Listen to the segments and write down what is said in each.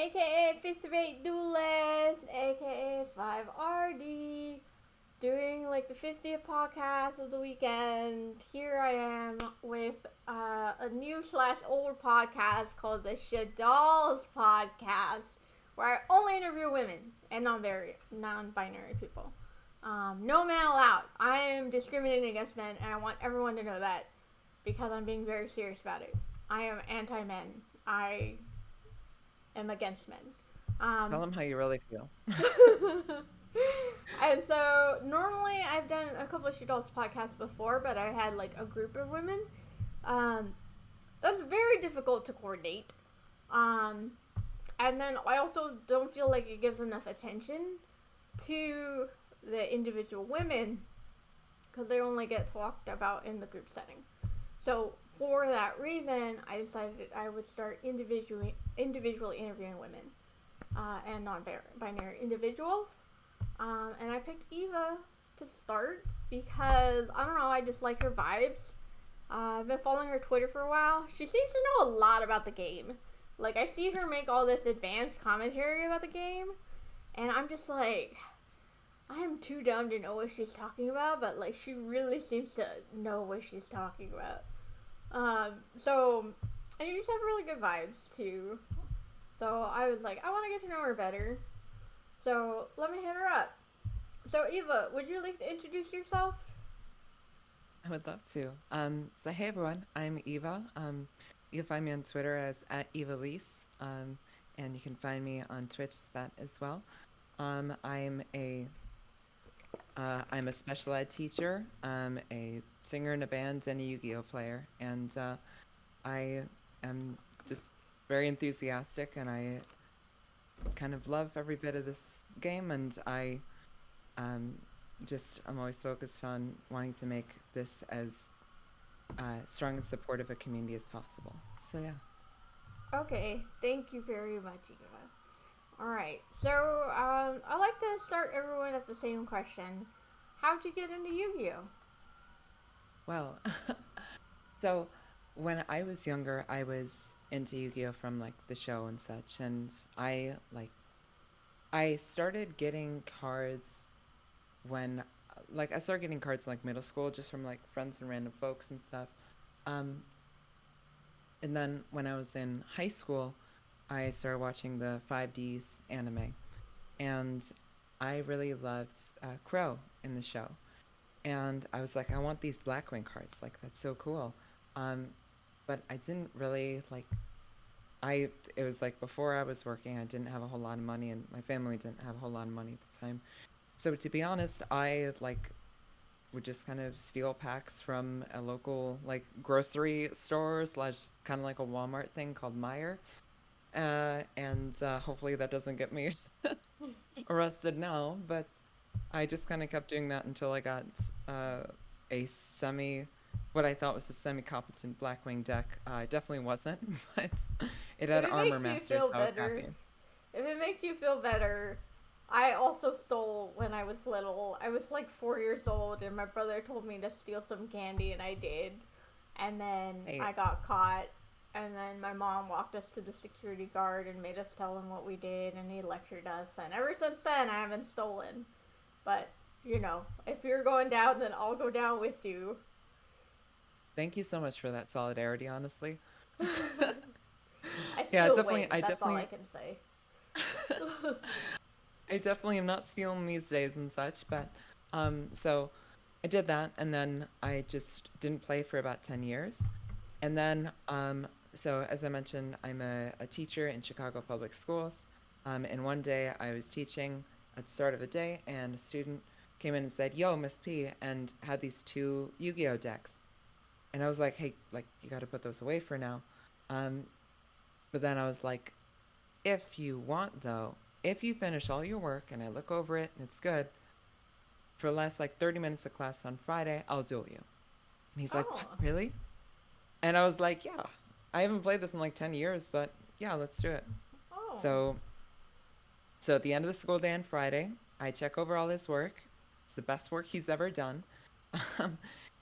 aka Fist of Eight Duelist, aka 5RD, doing like the 50th podcast of the weekend. Here I am with a new slash old podcast called the ShadDOLLS podcast, where I only interview women and non-binary people. No man allowed. I am discriminating against men, and I want everyone to know that because I'm being very serious about it. I am anti-men. I am against men. Tell them how you really feel. And so normally I've done a couple of ShadDOLLS podcasts before, but I had like a group of women. That's very difficult to coordinate. And then I also don't feel like it gives enough attention to the individual women because they only get talked about in the group setting. So for that reason, I decided I would start individually interviewing women and non-binary individuals. And I picked Eva to start because, I don't know, I just like her vibes. I've been following her Twitter for a while. She seems to know a lot about the game. Like, I see her make all this advanced commentary about the game, and I'm just like, I am too dumb to know what she's talking about, but, like, she really seems to know what she's talking about. And you just have really good vibes, too. So I was like, I want to get to know her better. So let me hit her up. So Eva, would you like to introduce yourself? I would love to. So hey everyone, I'm Eva. You can find me on Twitter as @Eva Lees. And you can find me on Twitch as that as well. I'm a special ed teacher. I'm a singer in a band and a Yu-Gi-Oh player. And I am just very enthusiastic, and I kind of love every bit of this game, and I'm always focused on wanting to make this as strong and supportive a community as possible. So yeah. Okay, thank you very much, Eva. Alright, so I like to start everyone at the same question. How'd you get into Yu-Gi-Oh? Well, so when I was younger, I was into Yu-Gi-Oh from like the show and such, and I started getting cards when I started getting cards in like middle school just from like friends and random folks and stuff. Um, and then when I was in high school, I started watching the 5Ds anime, and I really loved Crow in the show. And I was like, I want these Blackwing cards. Like, that's so cool. Um, but I didn't really it was like before I was working, I didn't have a whole lot of money, and my family didn't have a whole lot of money at the time. So to be honest, I would just kind of steal packs from a local like grocery store slash kind of like a Walmart thing called Meyer. And hopefully that doesn't get me arrested now, but I just kind of kept doing that until I got what I thought was a semi-competent Blackwing deck. It definitely wasn't, but it had Armor Master, so I was happy. If it makes you feel better, I also stole when I was little. I was like 4 years old, and my brother told me to steal some candy, and I did. And then I got caught, and then my mom walked us to the security guard and made us tell him what we did, and he lectured us. And ever since then, I haven't stolen. But, you know, if you're going down, then I'll go down with you. Thank you so much for that solidarity, honestly. Yeah, definitely. That's all I can say. I definitely am not stealing these days and such, but so I did that, and then I just didn't play for about 10 years. And then so as I mentioned, I'm a teacher in Chicago Public Schools. And one day I was teaching at the start of the day, and a student came in and said, "Yo, Miss P," and had these 2 Yu-Gi-Oh decks. And I was like, hey, like, you got to put those away for now. But then I was like, if you want, though, if you finish all your work and I look over it and it's good, for the last like 30 minutes of class on Friday, I'll duel you. And he's like, what, really? And I was like, yeah, I haven't played this in like 10 years, but yeah, let's do it. So at the end of the school day on Friday, I check over all his work. It's the best work he's ever done.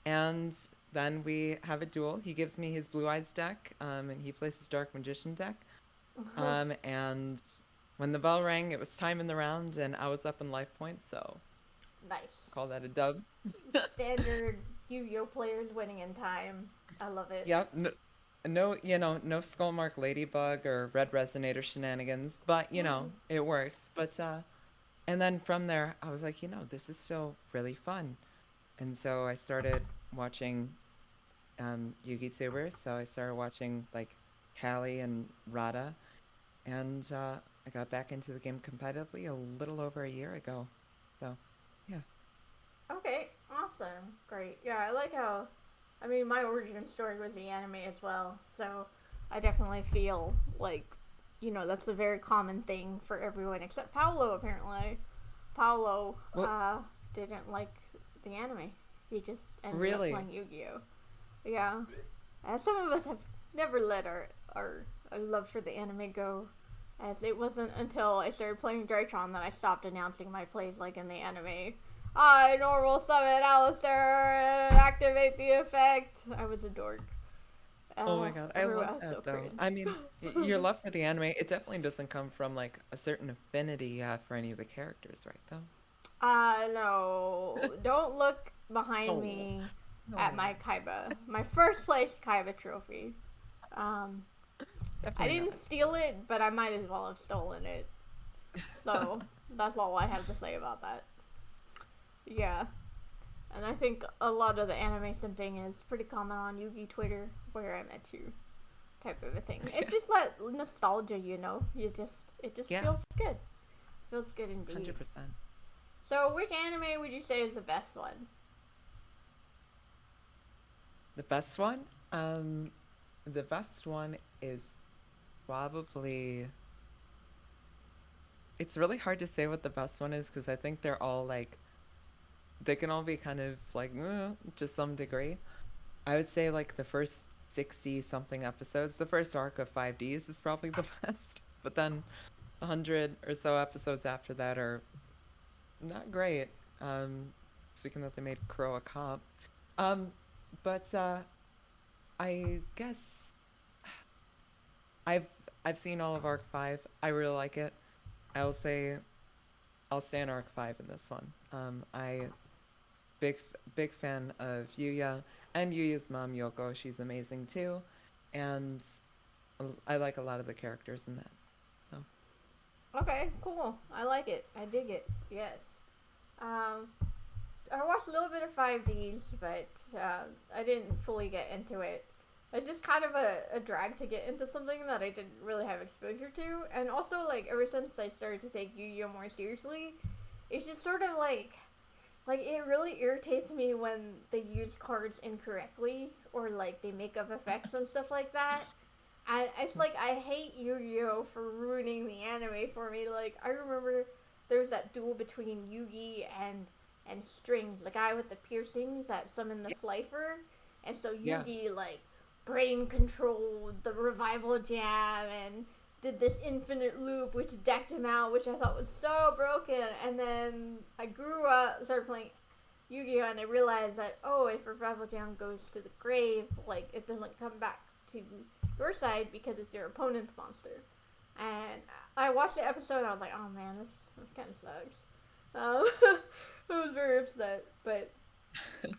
And then we have a duel. He gives me his Blue Eyes deck, and he plays his Dark Magician deck. And when the bell rang, it was time in the round, and I was up in life points, so Nice. call that a dub. Standard Yu-Gi-Oh players winning in time. I love it. Yep. No, no Skullmark Ladybug or Red Resonator shenanigans, but it works. But and then from there, I was like, this is still really fun, and so I started watching YouTubers. So I started watching like Callie and Rada, and I got back into the game competitively a little over a year ago. So, yeah. Okay, awesome. Great. Yeah, I like how, I mean, my origin story was the anime as well, so I definitely feel like, that's a very common thing for everyone, except Paolo, apparently. Paolo Well, didn't like the anime. He just ended up really? playing Yu-Gi-Oh! Yeah. Some of us have never let our love for the anime go, as it wasn't until I started playing Drytron that I stopped announcing my plays like in the anime. I normal summon Alistair and activate the effect. I was a dork. Oh my God, I Everyone love was so that though. cringe. I mean, your love for the anime, it definitely doesn't come from like a certain affinity you have for any of the characters, right though? No. Don't look behind Oh, me at no, my Kaiba. My first place Kaiba trophy. Um, I definitely didn't not. steal it, but I might as well have stolen it. So, that's all I have to say about that. Yeah. And I think a lot of the anime simping is pretty common on Yugi Twitter, where I met you, type of a thing. It's Yeah, just that nostalgia, it just yeah, feels good. Feels good indeed. 100%. So, which anime would you say is the best one? The best one? Um, the best one is probably. It's really hard to say what the best one is because I think they're all like they can all be kind of like to some degree. I would say like the first 60 something episodes, the first arc of 5Ds is probably the best, but then 100 or so episodes after that are not great. Um, Speaking that they made Crow a cop. Um, but I guess I've I've seen all of Arc 5. I really like it. I'll say I'll stay on Arc 5 in this one. I big fan of Yuya and Yuya's mom Yoko. She's amazing too, and I like a lot of the characters in that. So Okay, cool. I like it. I dig it. Yes. Um, I watched a little bit of 5Ds, but I didn't fully get into it. It's just kind of a drag to get into something that I didn't really have exposure to. And also, like, ever since I started to take Yu-Gi-Oh more seriously, it's just sort of like, it really irritates me when they use cards incorrectly, or, like, they make up effects and stuff like that. And it's like, I hate Yu-Gi-Oh for ruining the anime for me. Like, I remember there was that duel between Yugi and Strings, the guy with the piercings that summoned the Slifer. And so yeah, Yugi, like, brain controlled the revival jam and did this infinite loop which decked him out, which I thought was so broken. And then I grew up, started playing Yu-Gi-Oh, and I realized that, oh, if revival jam goes to the grave, like, it doesn't come back to your side because it's your opponent's monster. And I watched the episode and I was like, oh man, this kind of sucks. I was very upset, but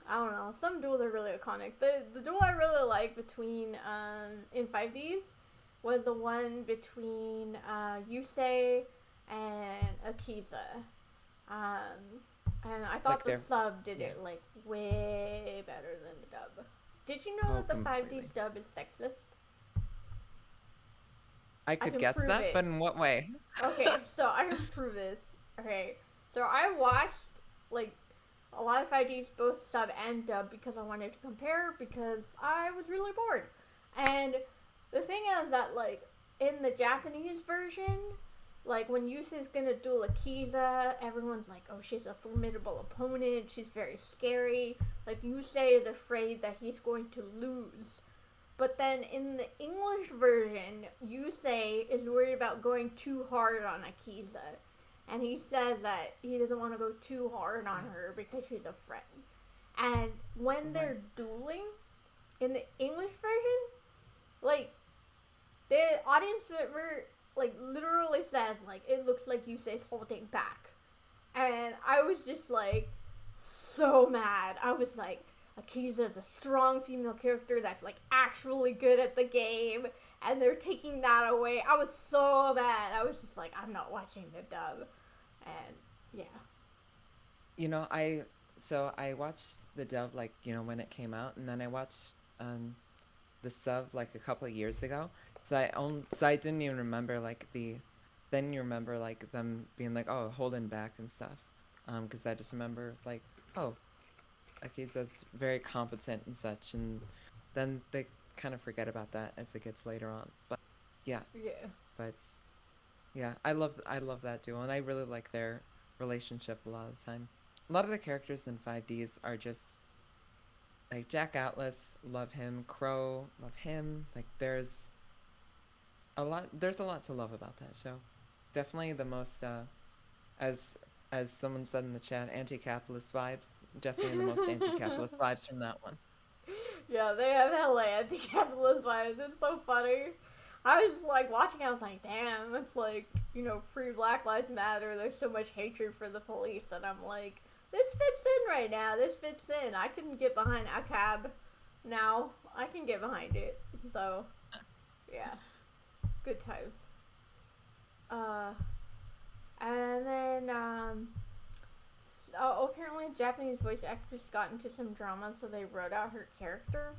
I don't know. Some duels are really iconic. The duel I really like between in 5Ds was the one between Yusei and Akiza. Um, and I thought like the they're sub did yeah. it like way better than the dub. Did you know Oh, that the 5Ds completely. dub is sexist? I I could can guess prove that, it. but in what way? Okay, so I can prove this. Okay, so I watched like a lot of 5Ds, both sub and dub, because I wanted to compare because I was really bored. And the thing is that like in the Japanese version, like when Yusei's gonna duel Akiza, everyone's like, "Oh, she's a formidable opponent. She's very scary." Like Yusei is afraid that he's going to lose. But then in the English version, Yusei is worried about going too hard on Akiza. And he says that he doesn't want to go too hard on her because she's a friend. And when Right. they're dueling in the English version, like the audience member like literally says like it looks like Yusei's holding back, and I was just like so mad. I was like, Akiza is a strong female character that's like actually good at the game, and they're taking that away. I was so mad. I was just like, I'm not watching the dub, and yeah. I watched the dub like when it came out, and then I watched the sub like a couple of years ago. So I didn't even remember like them being like, oh, holding back and stuff. Because I just remember like, oh, Akiza's very competent and such, and then they kind of forget about that as it gets later on. But yeah, Yeah. but yeah, I love that duo, and I really like their relationship a lot of the time. A lot of the characters in 5Ds are just like Jack Atlas, love him. Crow, love him. Like there's a lot to love about that show. Definitely the most as as someone said in the chat, anti-capitalist vibes. Definitely the most anti-capitalist vibes from that one. Yeah, they have hella anti-capitalist vibes. It's so funny. I was just like watching. I was like, damn, it's like pre-Black Lives Matter. There's so much hatred for the police, and I'm like, this fits in right now. This fits in. I can get behind ACAB now. I can get behind it. So, yeah, good times. And then apparently a Japanese voice actress got into some drama, so they wrote out her character.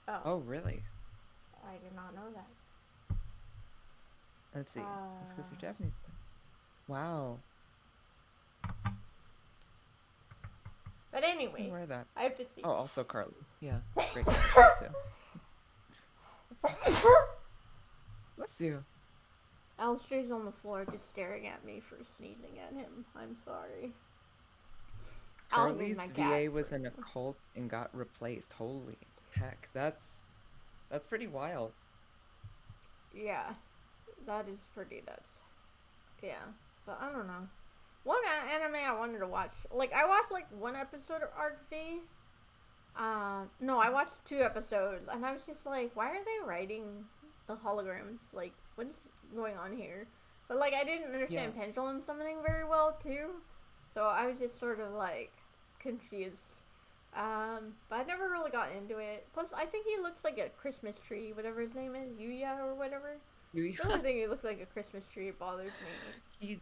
Oh, really? I did not know that. Let's see. Let's go through Japanese. Wow. But anyway, Where that? I have to see. Oh, also Carly. Yeah, great character too. Let's do. Alistair's on the floor just staring at me for sneezing at him. I'm sorry. Carly's VA was in a cult and got replaced. Holy heck, that's pretty wild. Yeah, that is pretty nuts. Yeah, but I don't know. One anime I wanted to watch, like I watched like one episode of Arc V. No, I watched 2 episodes, and I was just like, why are they writing the holograms? Like, what is going on here? But like, I didn't understand pendulum summoning very well too, so I was just sort of like confused. But I never really got into it. Plus, I think he looks like a Christmas tree, whatever his name is, YuGiOh or whatever. I really think he looks like a Christmas tree. It bothers me.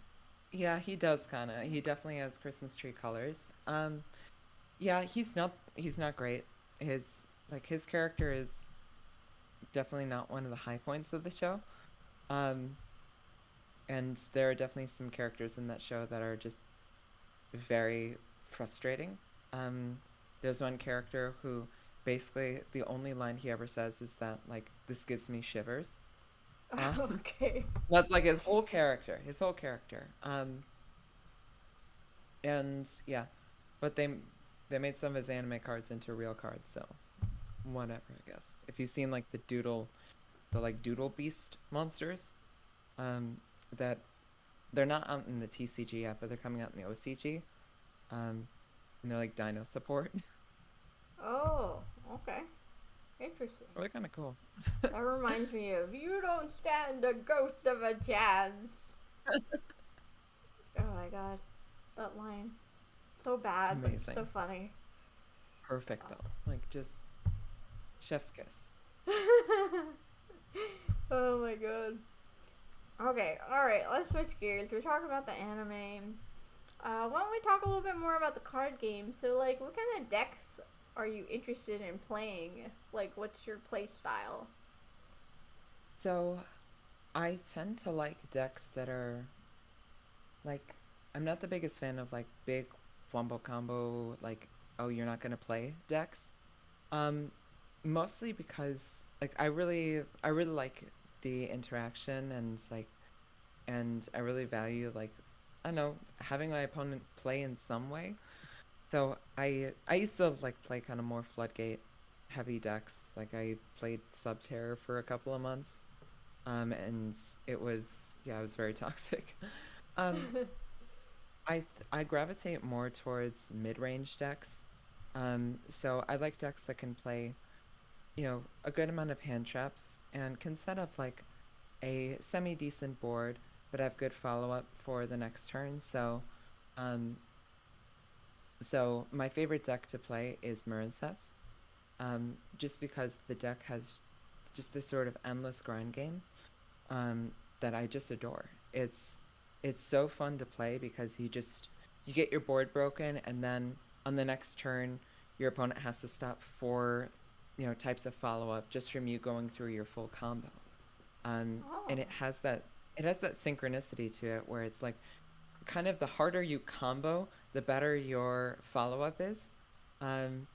He does kind of. He definitely has Christmas tree colors. Yeah, he's not great. His character is definitely not one of the high points of the show. And there are definitely some characters in that show that are just very frustrating. There's one character who basically the only line he ever says is that like, this gives me shivers. Okay. That's like his whole character. And yeah, but they made some of his anime cards into real cards, so whatever, I guess. If you've seen like the Doodle Beast monsters, that they're not out in the TCG yet, but they're coming out in the OCG. And they're like Dino support. Oh, okay. Interesting. Well, they're kind of cool. That reminds me of "You don't stand a ghost of a chance." Oh my god, that line, so bad, Amazing. but so funny. Perfect though, like just chef's kiss. Oh my god. Okay, alright, let's switch gears. We're talking about the anime. Why don't we talk a little bit more about the card game? So, like, what kind of decks are you interested in playing? Like, what's your play style? So, I tend to like decks that are, like, I'm not the biggest fan of, like, big wombo combo, like, oh, you're not gonna play decks. Mostly because, like, I really like the interaction and I really value, like, I don't know, having my opponent play in some way. So I used to like play kind of more floodgate heavy decks. Like I played Subterror for a couple of months. And it was very toxic. I gravitate more towards mid-range decks. So I like decks that can play a good amount of hand traps and can set up like a semi-decent board, but have good follow-up for the next turn. Um, so my favorite deck to play is Marincess, just because the deck has just this sort of endless grind game, um, that I just adore. It's so fun to play because you get your board broken, and then on the next turn, your opponent has to stop four, types of follow-up just from you going through your full combo. And Oh. it has that synchronicity to it where it's like kind of the harder you combo, the better your follow-up is. Um,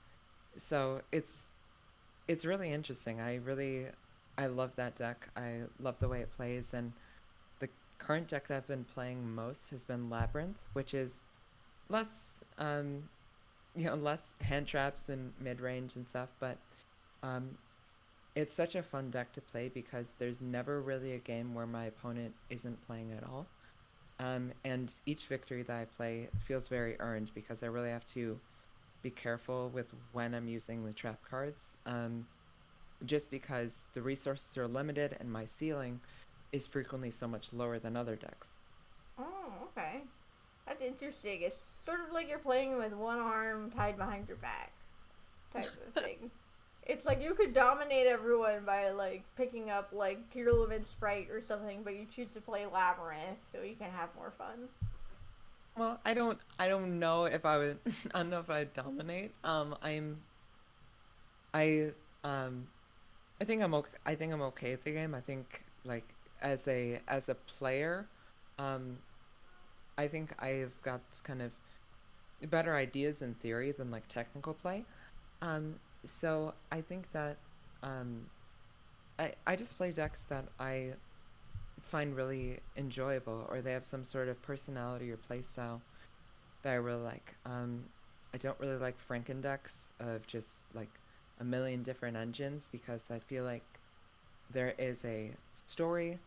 so it's really interesting. I love that deck. I love the way it plays, and the current deck that I've been playing most has been Labyrinth, which is less less hand traps and mid range and stuff, but um it's such a fun deck to play because there's never really a game where my opponent isn't playing at all. And each victory that I play feels very earned because I really have to be careful with when I'm using the trap cards. Just because the resources are limited and my ceiling is frequently so much lower than other decks. Oh, okay. That's interesting. It's sort of like you're playing with one arm tied behind your back type of thing. It's like you could dominate everyone by like picking up like Tier Limit Sprite or something, but you choose to play Labyrinth so you can have more fun. Well, I don't know if I would I don't know if I'd dominate. I um I think I'm okay at the game. I think like as a player, um I think I've got kind of better ideas in theory than like technical play. So I think that um I just play decks that I find really enjoyable, or they have some sort of personality or play style that I really like. I don't really like Franken decks of just like a million different engines because I feel like there is a story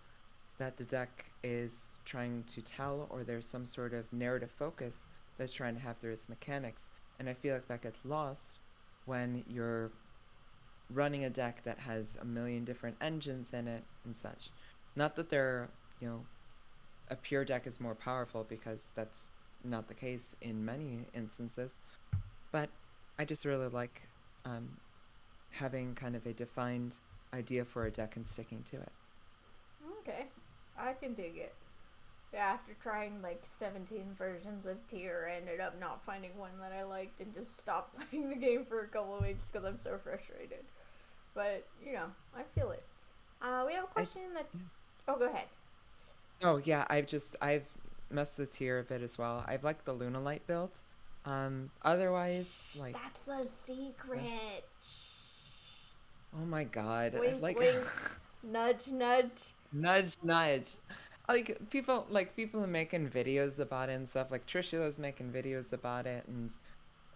that the deck is trying to tell, or there's some sort of narrative focus that's trying to have through its mechanics. And I feel like that gets lost when you're running a deck that has a million different engines in it and such. Not that you know, a pure deck is more powerful because that's not the case in many instances, but I just really like um, having kind of a defined idea for a deck and sticking to it. Okay, I can dig it. Yeah, after trying like 17 versions of Tier, I ended up not finding one that I liked and just stopped playing the game for a couple of weeks because I'm so frustrated. But, I feel it. We have a I question that. Yeah. Oh, go ahead. Oh yeah, I've messed with tier a bit as well. I've liked the Lunalight build. Otherwise, like, That's a uh, secret. oh my God, Wink, like, wink. Nudge, nudge. nudge, nudge. People are making videos about it and stuff. Like Trishula's making videos about it, and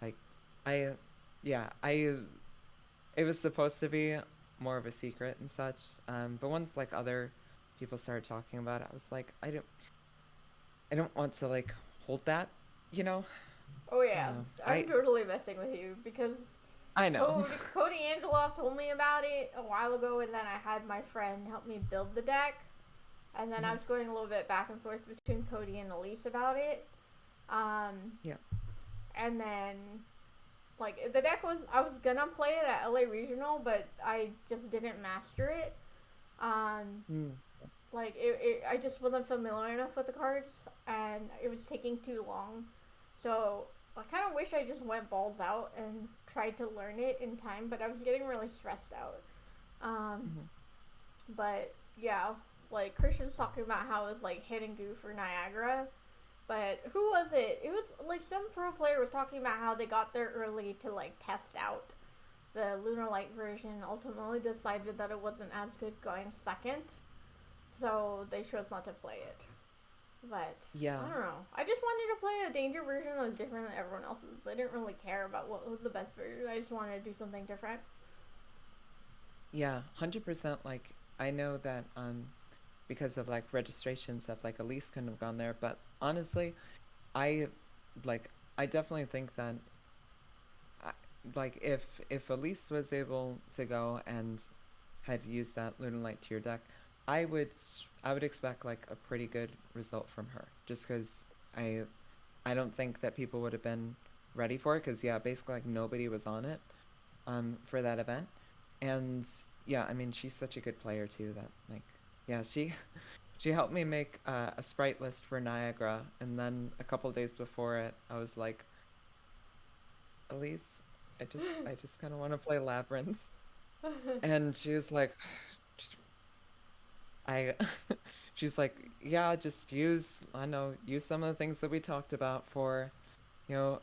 like, I, yeah, it was supposed to be more of a secret and such. But once like other people started talking about it, I was like, I don't want to like hold that, you know? Oh, I don't yeah. know. I'm totally messing with you because I know. Cody Angeloff told me about it a while ago, and then I had my friend help me build the deck. And then I Mhm. was going a little bit back and forth between Cody and Elise about it. Um, Yeah. and then, like, the deck was, I was gonna play it at LA Regional, but I just didn't master it. Um, Mm. I just wasn't familiar enough with the cards, and it was taking too long. So, I kind of wish I just went balls out and tried to learn it in time, but I was getting really stressed out. Um, Mhm. but yeah, like Christian's talking about how it's like hidden goo for Niagara. But who was it? It was like some pro player was talking about how they got there early to like test out the Lunar Light version. Ultimately decided that it wasn't as good going second, so they chose not to play it. But Yeah. I don't know. I just wanted to play a danger version that was different than everyone else's. I didn't really care about what was the best version. I just wanted to do something different. Yeah. 100%. Like, I know that because of like registration stuff, like Elise couldn't have gone there, but honestly, I like I definitely think that like if Elise was able to go and had used that Lunar Light tier deck, I would I would expect like a pretty good result from her, just because I I don't think that people would have been ready for it, because yeah, basically like nobody was on it for that event. And yeah, I mean she's such a good player too that like yeah, she she helped me make a sprite list for Niagara, and then a couple days before it I was like, Elise, I just kind of want to play Labyrinth. And she was like, I she's like, yeah, just use, I know, use some of the things that we talked about for,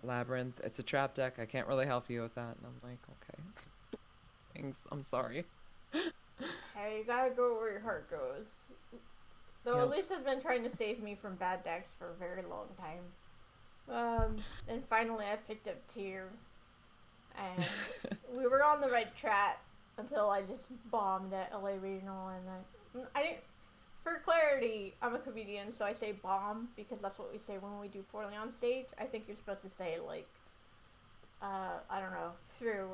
Labyrinth. It's a trap deck. I can't really help you with that. And I'm like, okay. Thanks. I'm sorry. Hey, you gotta go where your heart goes. Though Yeah. Elisa's been trying to save me from bad decks for a very long time. And finally I picked up Tier, and we were on the right track until I just bombed at LA Regional, and then I didn't. For clarity, I'm a comedian, so I say bomb because that's what we say when we do poorly on stage. I think you're supposed to say like, I don't know, through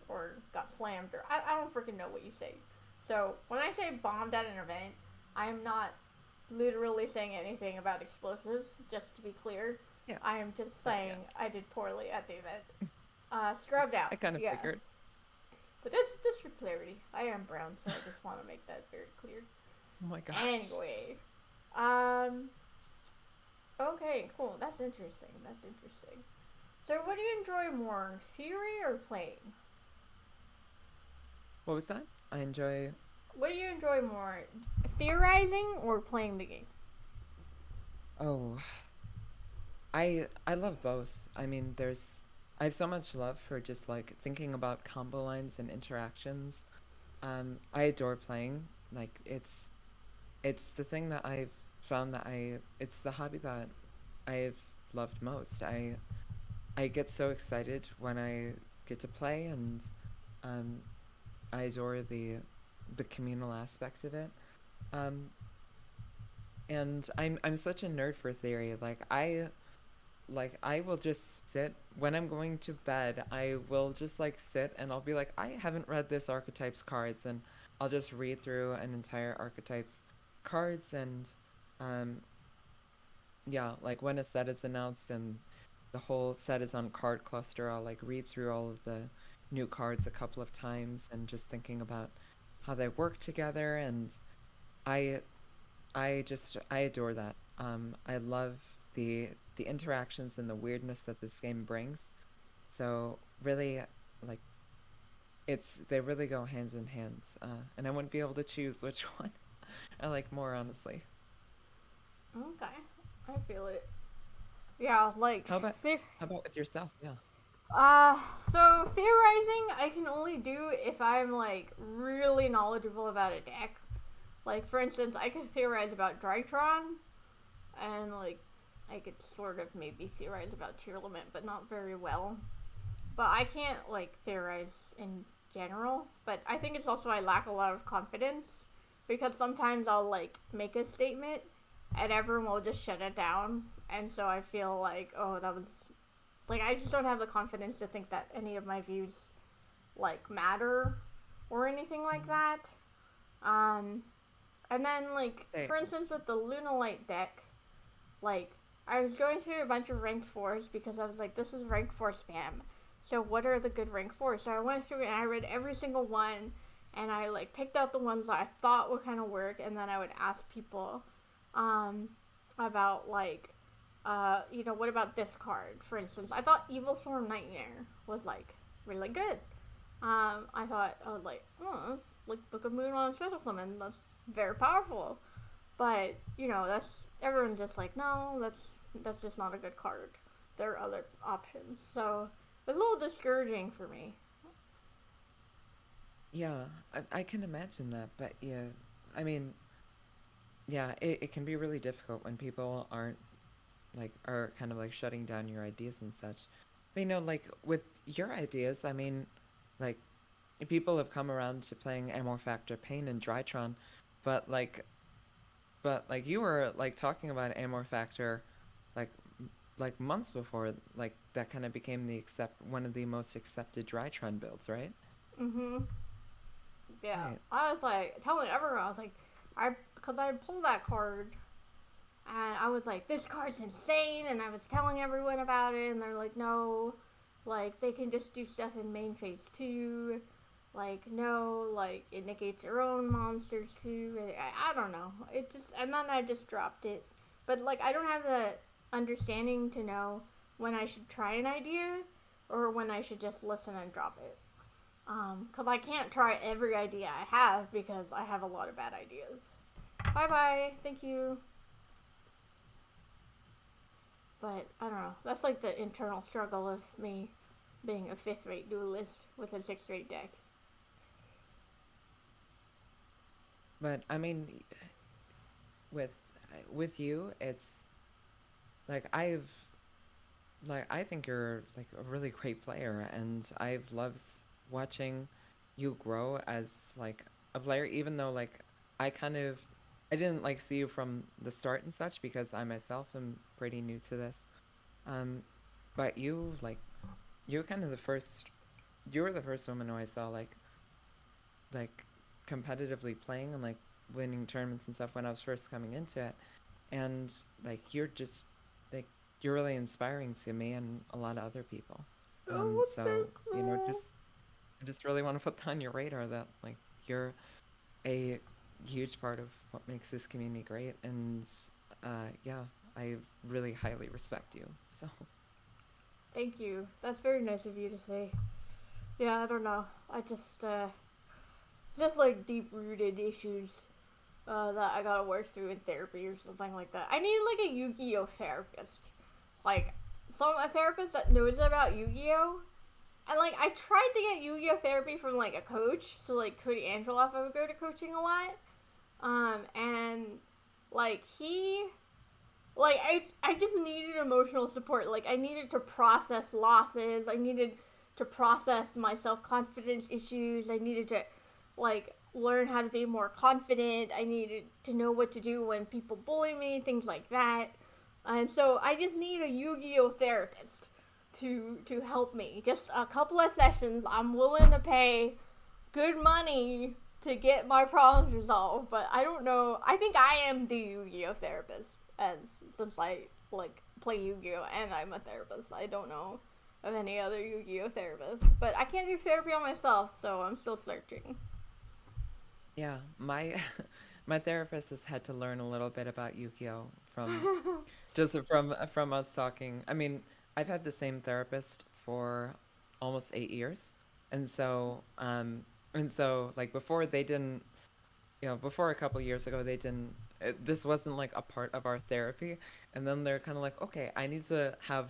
or got slammed, or I don't freaking know what you say. So when I say bombed at an event, I am not literally saying anything about explosives. Just to be clear, Yeah. I am just But saying yeah, I did poorly at the event. Scrubbed out. I kind of Yeah. figured. But just for clarity, I am brown, so I just want to make that very clear. Oh my gosh. Anyway, um, okay, cool. That's interesting. That's interesting. So, what do you enjoy more, theory or playing? What was that? I enjoy. What do you enjoy more, theorizing or playing the game? Oh, I love both. I mean, I have so much love for just like thinking about combo lines and interactions. I adore playing. Like it's the thing that I've found that it's the hobby that I've loved most. I get so excited when I get to play, and um I adore the communal aspect of it. Um and I'm such a nerd for theory. Like I will just sit when I'm going to bed. I will just like sit and I'll be like, I haven't read this archetype's cards, and I'll just read through an entire archetype's cards. And um yeah, like when a set is announced and the whole set is on card cluster, I'll like read through all of the new cards a couple of times and just thinking about how they work together. And I I adore that. I love the interactions and the weirdness that this game brings. So really, like they really go hand in hand. And I wouldn't be able to choose which one I like more, honestly. Okay, I feel it. Yeah, like, How about how about with yourself? Yeah. uh, so theorizing I can only do if I'm like really knowledgeable about a deck. Like, for instance, I could theorize about Drytron, and like I could sort of maybe theorize about Tearlament, but not very well. But I can't like theorize in general. But I think it's also I lack a lot of confidence, because sometimes I'll like make a statement and everyone will just shut it down, and so I feel like, oh, that was like, I just don't have the confidence to think that any of my views like matter or anything like Mm. that. Um, and then like Say, for instance with the Lunalite deck, like I was going through a bunch of rank fours because I was like, this is rank four spam. So what are the good rank fours? So I went through and I read every single one, and I like picked out the ones that I thought would kind of work, and then I would ask people, um, about like, what about this card? For instance, I thought Evil Storm Nightmare was like really good. I was like, oh, it's like Book of Moon on a special summon. That's very powerful. But that's everyone's just like, no, that's just not a good card. There are other options. So it's a little discouraging for me. yeah, I can imagine that, but yeah, I mean, yeah, it can be really difficult when people are kind of like shutting down your ideas and such. But like with your ideas, I mean, like people have come around to playing Amor Factor Pain and Drytron, but like you were like talking about Amor Factor like like months before like that kind of became the accept one of the most accepted dry trend builds, right? Mhm. Yeah. Right. I was like telling everyone. I was like, because I pulled that card, and I was like, this card's insane, and I was telling everyone about it, and they're like, no, like they can just do stuff in main phase 2. Like no, like it negates your own monsters too. I don't know. It just, and then I just dropped it. But like I don't have the understanding to know when I should try an idea or when I should just listen and drop it. Because I can't try every idea I have because I have a lot of bad ideas. Bye bye. Thank you. But I don't know. That's like the internal struggle of me being a 5th rate duelist with a 6th rate deck. But I mean, with with you, it's like I think you're like a really great player, and I've loved watching you grow as like a player, even though like I kind of I didn't like see you from the start and such because I myself am pretty new to this. Um, but you're kind of the first you were the first woman who I saw like competitively playing and like winning tournaments and stuff when I was first coming into it. And like like you're really inspiring to me and a lot of other people. Oh, So thank you know, you. I just really want to put on your radar that like you're a huge part of what makes this community great, and yeah, I really highly respect you. So Thank you. That's very nice of you to say. Yeah, I don't know. I just, just like deep rooted issues that I gotta work through in therapy or something like that. I need like a YuGiOh therapist. Like, a therapist that knows about Yu-Gi-Oh! And like, I tried to get Yu-Gi-Oh! Therapy from like a coach. So like, Cody Angeloff, I would go to coaching a lot. And like, I just needed emotional support. Like I needed to process losses. I needed to process my self-confidence issues. I needed to like learn how to be more confident. I needed to know what to do when people bully me, things like that. And so I just need a Yu-Gi-Oh therapist to help me. Just a couple of sessions. I'm willing to pay good money to get my problems resolved, but I don't know. I think I am the Yu-Gi-Oh therapist, as since I like play Yu-Gi-Oh and I'm a therapist. I don't know of any other Yu-Gi-Oh therapist, but I can't do therapy on myself, so I'm still searching. yeah, my my therapist has had to learn a little bit about Yukio from just from us talking. I mean, I've had the same therapist for almost 8 years, and so like before they didn't, before a couple years ago they didn't. This wasn't like a part of our therapy, and then they're kind of like, okay, I need to have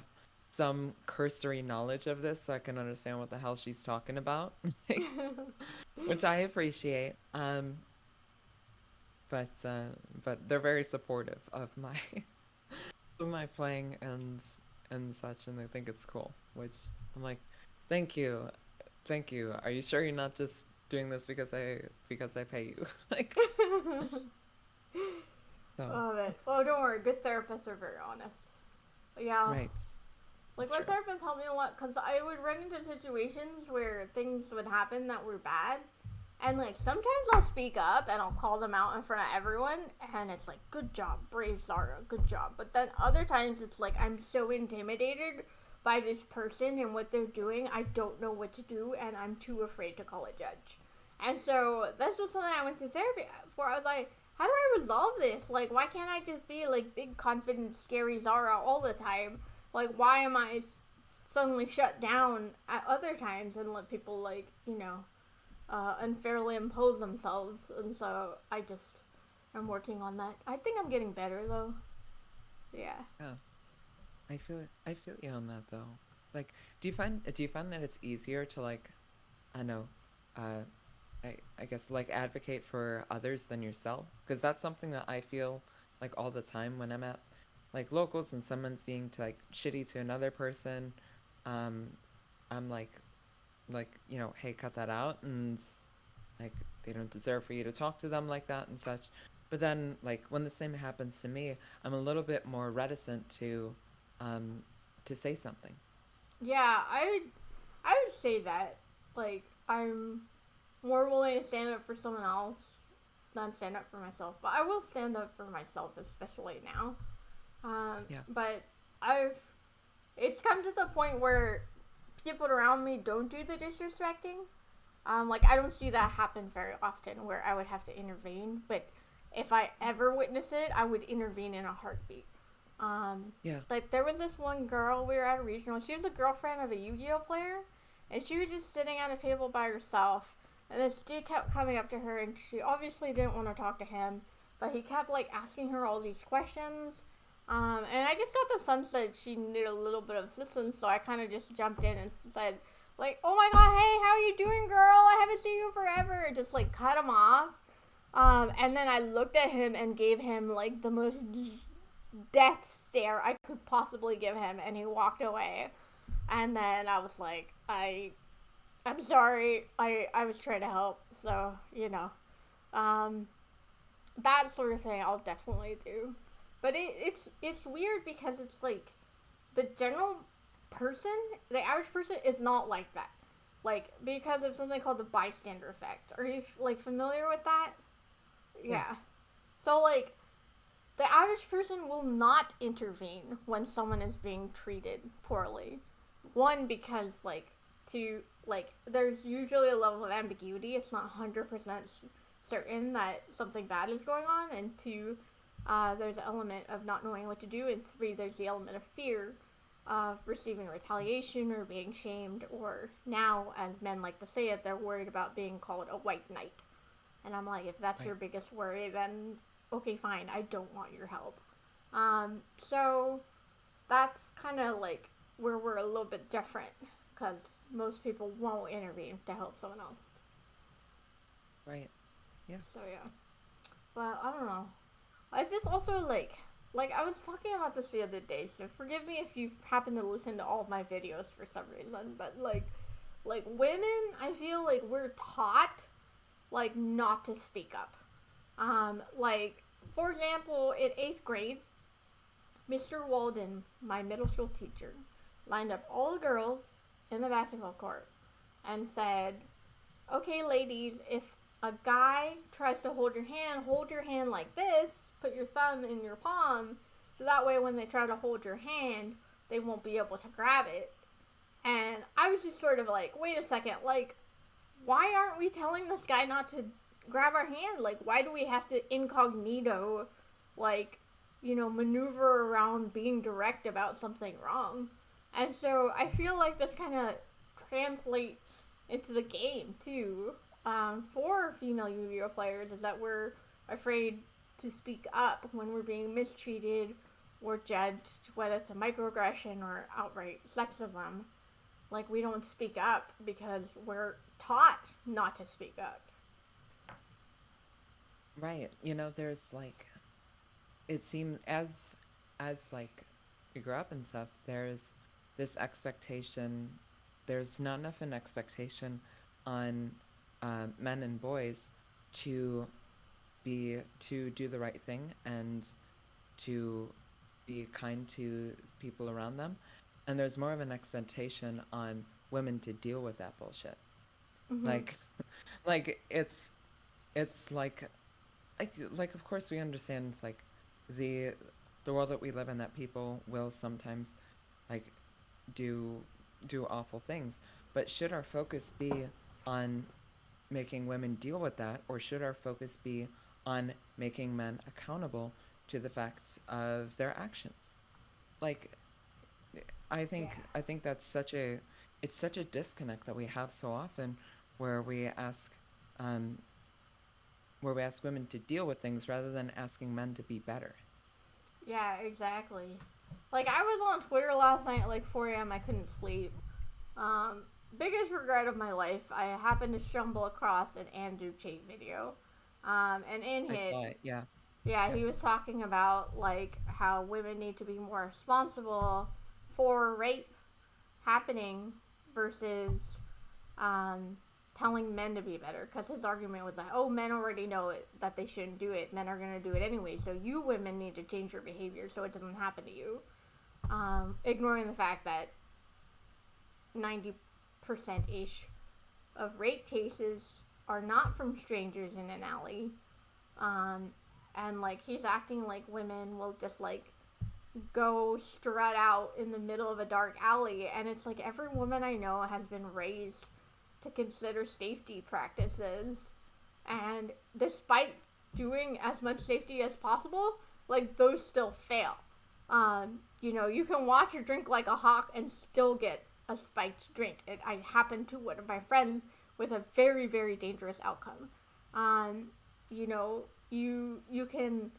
some cursory knowledge of this so I can understand what the hell she's talking about, like, which I appreciate. But but they're very supportive of my of my playing and such, and they think it's cool. Which I'm like, thank you, thank you. Are you sure you're not just doing this because I pay you? Like, so Love it. Oh, don't worry. Good therapists are very honest. But yeah, right, like that's my true. therapist helped me a lot because I would run into situations where things would happen that were bad, and like sometimes I'll speak up and I'll call them out in front of everyone, and it's like, good job, brave Zara, good job. But then other times it's like I'm so intimidated by this person and what they're doing, I don't know what to do, and I'm too afraid to call a judge. And so this was something I went through therapy for. I was like, how do I resolve this? Like, why can't I just be like big, confident, scary Zara all the time? Like, why am I suddenly shut down at other times and let people like, unfairly impose themselves? And so I'm working on that. I think I'm getting better though. Yeah. Yeah, I feel you on that though. Like, do you find that it's easier to like, I don't know, uh, I guess like advocate for others than yourself? Because that's something that I feel like all the time when I'm at like locals and someone's being like shitty to another person. Um, I'm like, hey, cut that out, and like they don't deserve for you to talk to them like that and such. But then like when the same happens to me, I'm a little bit more reticent to to say something. Yeah, I would say that. Like, I'm more willing to stand up for someone else than stand up for myself. But I will stand up for myself, especially now. Yeah. But it's come to the point where people around me don't do the disrespecting. Like, I don't see that happen very often where I would have to intervene. But if I ever witness it, I would intervene in a heartbeat. Yeah. Like, there was this one girl, we were at a regional, she was a girlfriend of a YuGiOh player, and she was just sitting at a table by herself, and this dude kept coming up to her, and she obviously didn't want to talk to him, but he kept, like, asking her all these questions, and I just got the sense that she needed a little bit of assistance, so I kind of just jumped in and said, like, oh my god, hey, how are you doing, girl? I haven't seen you forever, and just, like, cut him off, and then I looked at him and gave him, like, the most death stare I could possibly give him, and he walked away. And then I was like, I'm sorry, I was trying to help, so, you know, that sort of thing I'll definitely do. But it's weird because it's like, the general person, the average person is not like that. Like, because of something called the bystander effect. Are you, like, familiar with that? Yeah. So, like, the average person will not intervene when someone is being treated poorly. One, because, there's usually a level of ambiguity. It's not 100% certain that something bad is going on. And two, there's an element of not knowing what to do. And three, there's the element of fear of receiving retaliation or being shamed. Or now, as men like to say it, they're worried about being called a white knight. And I'm like, if that's your biggest worry, then okay, fine, I don't want your help. So that's kind of like where we're a little bit different, because most people won't intervene to help someone else. Right. Yeah. So yeah. But I don't know. It's just also like I was talking about this the other day, so forgive me if you happen to listen to all of my videos for some reason, but like women, I feel like we're taught like not to speak up. Like, for example, in 8th grade, Mr. Walden, my middle school teacher, lined up all the girls in the basketball court and said, okay, ladies, if a guy tries to hold your hand like this, put your thumb in your palm, so that way when they try to hold your hand, they won't be able to grab it. And I was just sort of like, wait a second, like, why aren't we telling this guy not to grab our hand? Like, why do we have to incognito, like, you know, maneuver around being direct about something wrong? And so I feel like this kind of translates into the game too, for female YuGiOh players, is that we're afraid to speak up when we're being mistreated or judged, whether it's a microaggression or outright sexism. Like, we don't speak up because we're taught not to speak up. Right. You know, there's like, it seems as like we grew up and stuff, there's this expectation, there's not enough an expectation on men and boys to do the right thing and to be kind to people around them. And there's more of an expectation on women to deal with that bullshit. Mm-hmm. Like it's like of course we understand like the world that we live in, that people will sometimes like do awful things. But should our focus be on making women deal with that, or should our focus be on making men accountable to the facts of their actions? Like, I think that's such a disconnect that we have so often, where we ask women to deal with things rather than asking men to be better. Yeah, exactly. Like, I was on Twitter last night at like 4 a.m. I couldn't sleep. Biggest regret of my life, I happened to stumble across an Andrew Tate video. And in I it, saw it, yeah. yeah, he was talking about like how women need to be more responsible for rape happening versus telling men to be better, because his argument was that, oh, men already know it, that they shouldn't do it, men are going to do it anyway, so you women need to change your behavior so it doesn't happen to you. ignoring the fact that 90% ish of rape cases are not from strangers in an alley. And like he's acting like women will just like go strut out in the middle of a dark alley, and it's like every woman I know has been raised to consider safety practices, and despite doing as much safety as possible, like those still fail. You can watch or drink like a hawk and still get a spiked drink. I happened to one of my friends with a very, very dangerous outcome. You can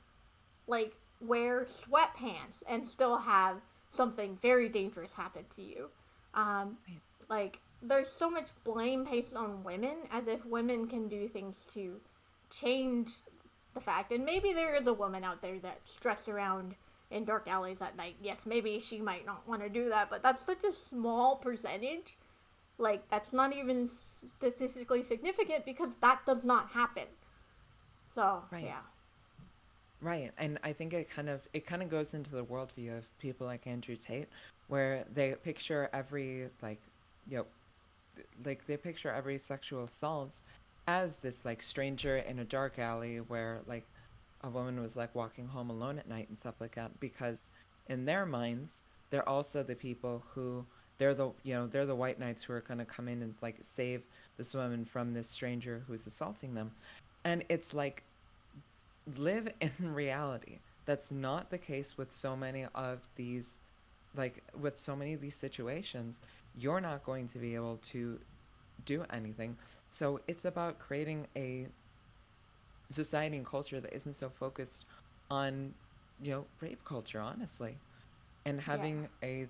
like wear sweatpants and still have something very dangerous happen to you. Like there's so much blame placed on women as if women can do things to change the fact. And maybe there is a woman out there that struts around in dark alleys at night. Yes, maybe she might not want to do that, but that's such a small percentage. Like that's not even statistically significant because that does not happen. So, Right. yeah. Right. And I think it kind of goes into the worldview of people like Andrew Tate, where they picture every you know, like they picture every sexual assault as this like stranger in a dark alley where like a woman was like walking home alone at night and stuff like that, because in their minds they're also the people who they're the white knights who are going to come in and like save this woman from this stranger who's assaulting them. And it's like, live in reality. That's not the case with so many of these, with so many of these situations. You're not going to be able to do anything. So it's about creating a society and culture that isn't so focused on, rape culture, honestly. And Yeah. having a,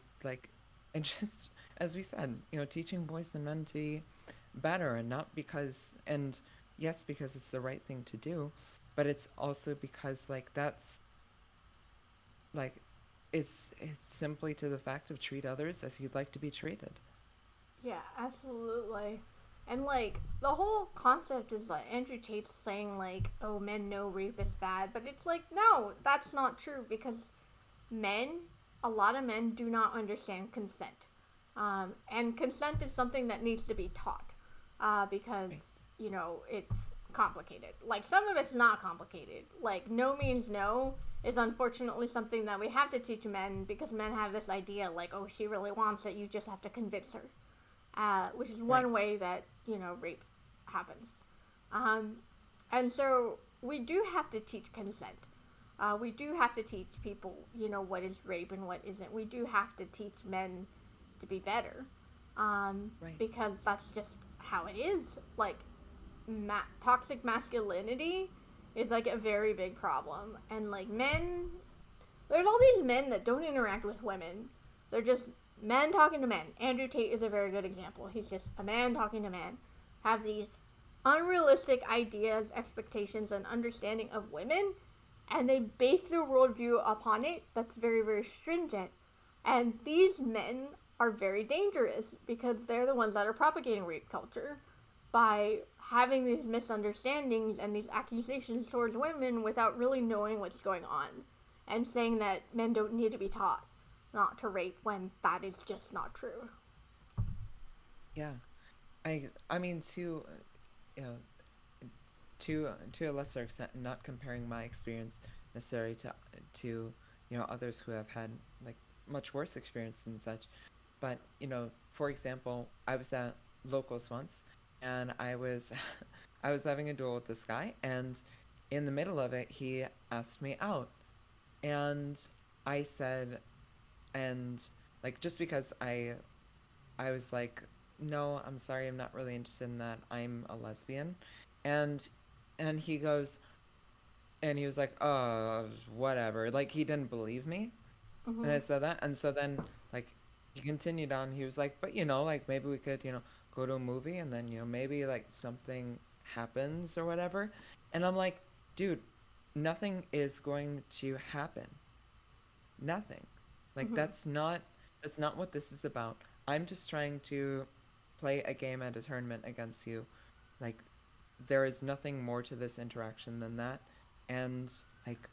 and just, as we said, teaching boys and men to be better, and not because, and yes, because it's the right thing to do, but it's also because, like, it's simply to the fact of treat others as you'd like to be treated. Yeah, absolutely. And like the whole concept is like Andrew Tate's saying like, "Oh, men know rape is bad," but it's like, no, that's not true because men, a lot of men do not understand consent, and consent is something that needs to be taught, because Right. it's complicated. Like some of it's not complicated. Like no means no is unfortunately something that we have to teach men because men have this idea like, oh, she really wants it, you just have to convince her, which is Right. one way that rape happens. Um, and so we do have to teach consent. We do have to teach people, what is rape and what isn't. We do have to teach men to be better, Right. because that's just how it is. Like toxic masculinity is like a very big problem, and like men, there's all these men that don't interact with women. They're just men talking to men. Andrew Tate is a very good example. He's just a man talking to men. Have these unrealistic ideas, expectations, and understanding of women, and they base their worldview upon it. That's very, very stringent. And these men are very dangerous because they're the ones that are propagating rape culture by having these misunderstandings and these accusations towards women without really knowing what's going on, and saying that men don't need to be taught not to rape when that is just not true. Yeah. I mean, you know, to a lesser extent, not comparing my experience necessarily to others who have had like much worse experience and such, but for example, I was at locals once, and I was I was having a duel with this guy, and in the middle of it he asked me out, and I said, and like, just because I was like, no, I'm sorry, I'm not really interested in that. I'm a lesbian. And he goes, and he was like, oh, whatever. Like, he didn't believe me. And Mm-hmm. I said that. And so then, like, he continued on. He was like, but, like, maybe we could, go to a movie, and then, maybe, like, something happens or whatever. And I'm like, dude, nothing is going to happen. Nothing. Like, Mm-hmm. that's not what this is about. I'm just trying to play a game at a tournament against you. Like, there is nothing more to this interaction than that. And like,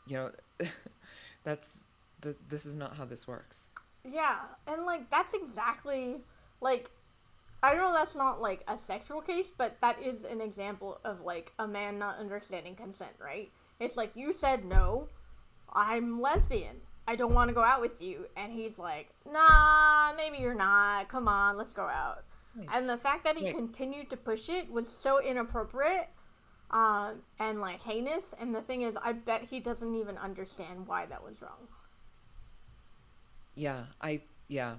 you know, that's this is not how this works. Yeah, and like that's exactly like I know that's not like a sexual case, but that is an example of like a man not understanding consent, right? It's like you said no, I'm lesbian. I don't want to go out with you. And he's like, nah, maybe you're not. Come on, let's go out. Right. And the fact that he Right. continued to push it was so inappropriate and like heinous. And the thing is, I bet he doesn't even understand why that was wrong. Yeah, yeah.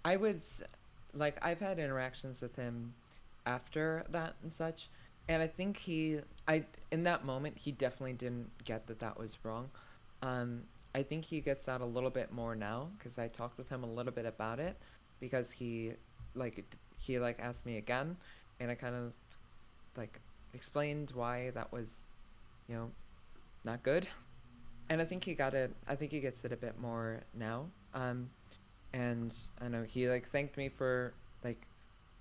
I was like I've had interactions with him after that and such, and I think I in that moment he definitely didn't get that that was wrong. Um, I think he gets that a little bit more now because I talked with him a little bit about it because he like asked me again, and I kind of like explained why that was, you know, not good. And I think he got it. I think he gets it a bit more now. And I know he like thanked me for like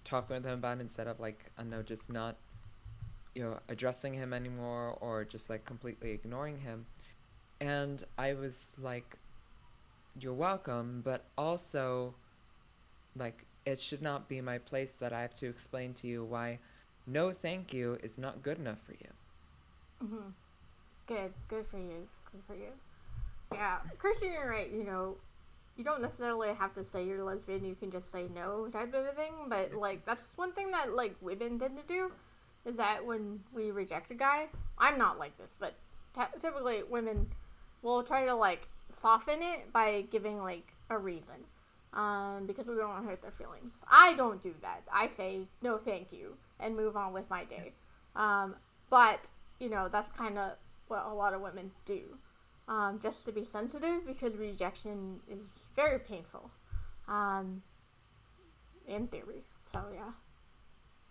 talking with him about it instead of like I know just not addressing him anymore or just like completely ignoring him. And I was like, you're welcome, but also like it should not be my place that I have to explain to you why no thank you is not good enough for you. Mm-hmm. Good for you. Good for you. Yeah, Christian, you're right. You don't necessarily have to say you're lesbian. You can just say no, type of a thing. But like, that's one thing that like women tend to do, is that when we reject a guy, I'm not like this, but typically women will try to like soften it by giving like a reason, because we don't want to hurt their feelings. I don't do that. I say no, thank you, and move on with my day. But that's kind of what a lot of women do, just to be sensitive, because rejection is very painful, um, in theory. So yeah.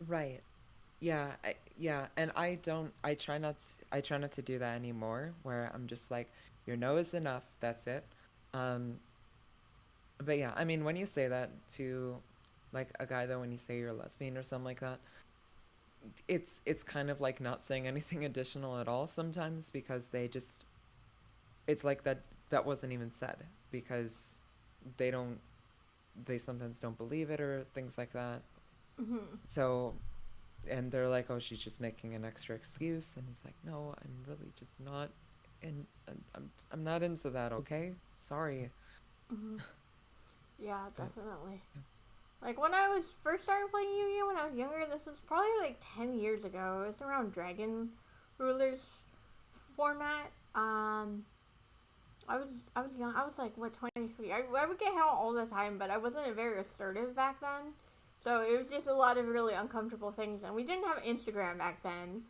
Right. Yeah, yeah, and I try not to do that anymore where I'm just like your no is enough, that's it. Um but yeah, I mean when you say that to like a guy though when you say you're lesbian or something like that, it's kind of like not saying anything additional at all sometimes because it's like that wasn't even said because they don't they sometimes don't believe it or things like that. Hmm. So and they're like, "Oh, she's just making an extra excuse," and it's like, "No, I'm really just not, and I'm not into that. Okay, sorry." Hmm. Yeah, But definitely. Like when I was first starting playing Yu-Gi-Oh when I was younger, this was probably like 10 years ago. It was around Dragon Rulers format. I was young. I was like what 23. I would get hit all the time, but I wasn't very assertive back then. So it was just a lot of really uncomfortable things, and we didn't have Instagram back then.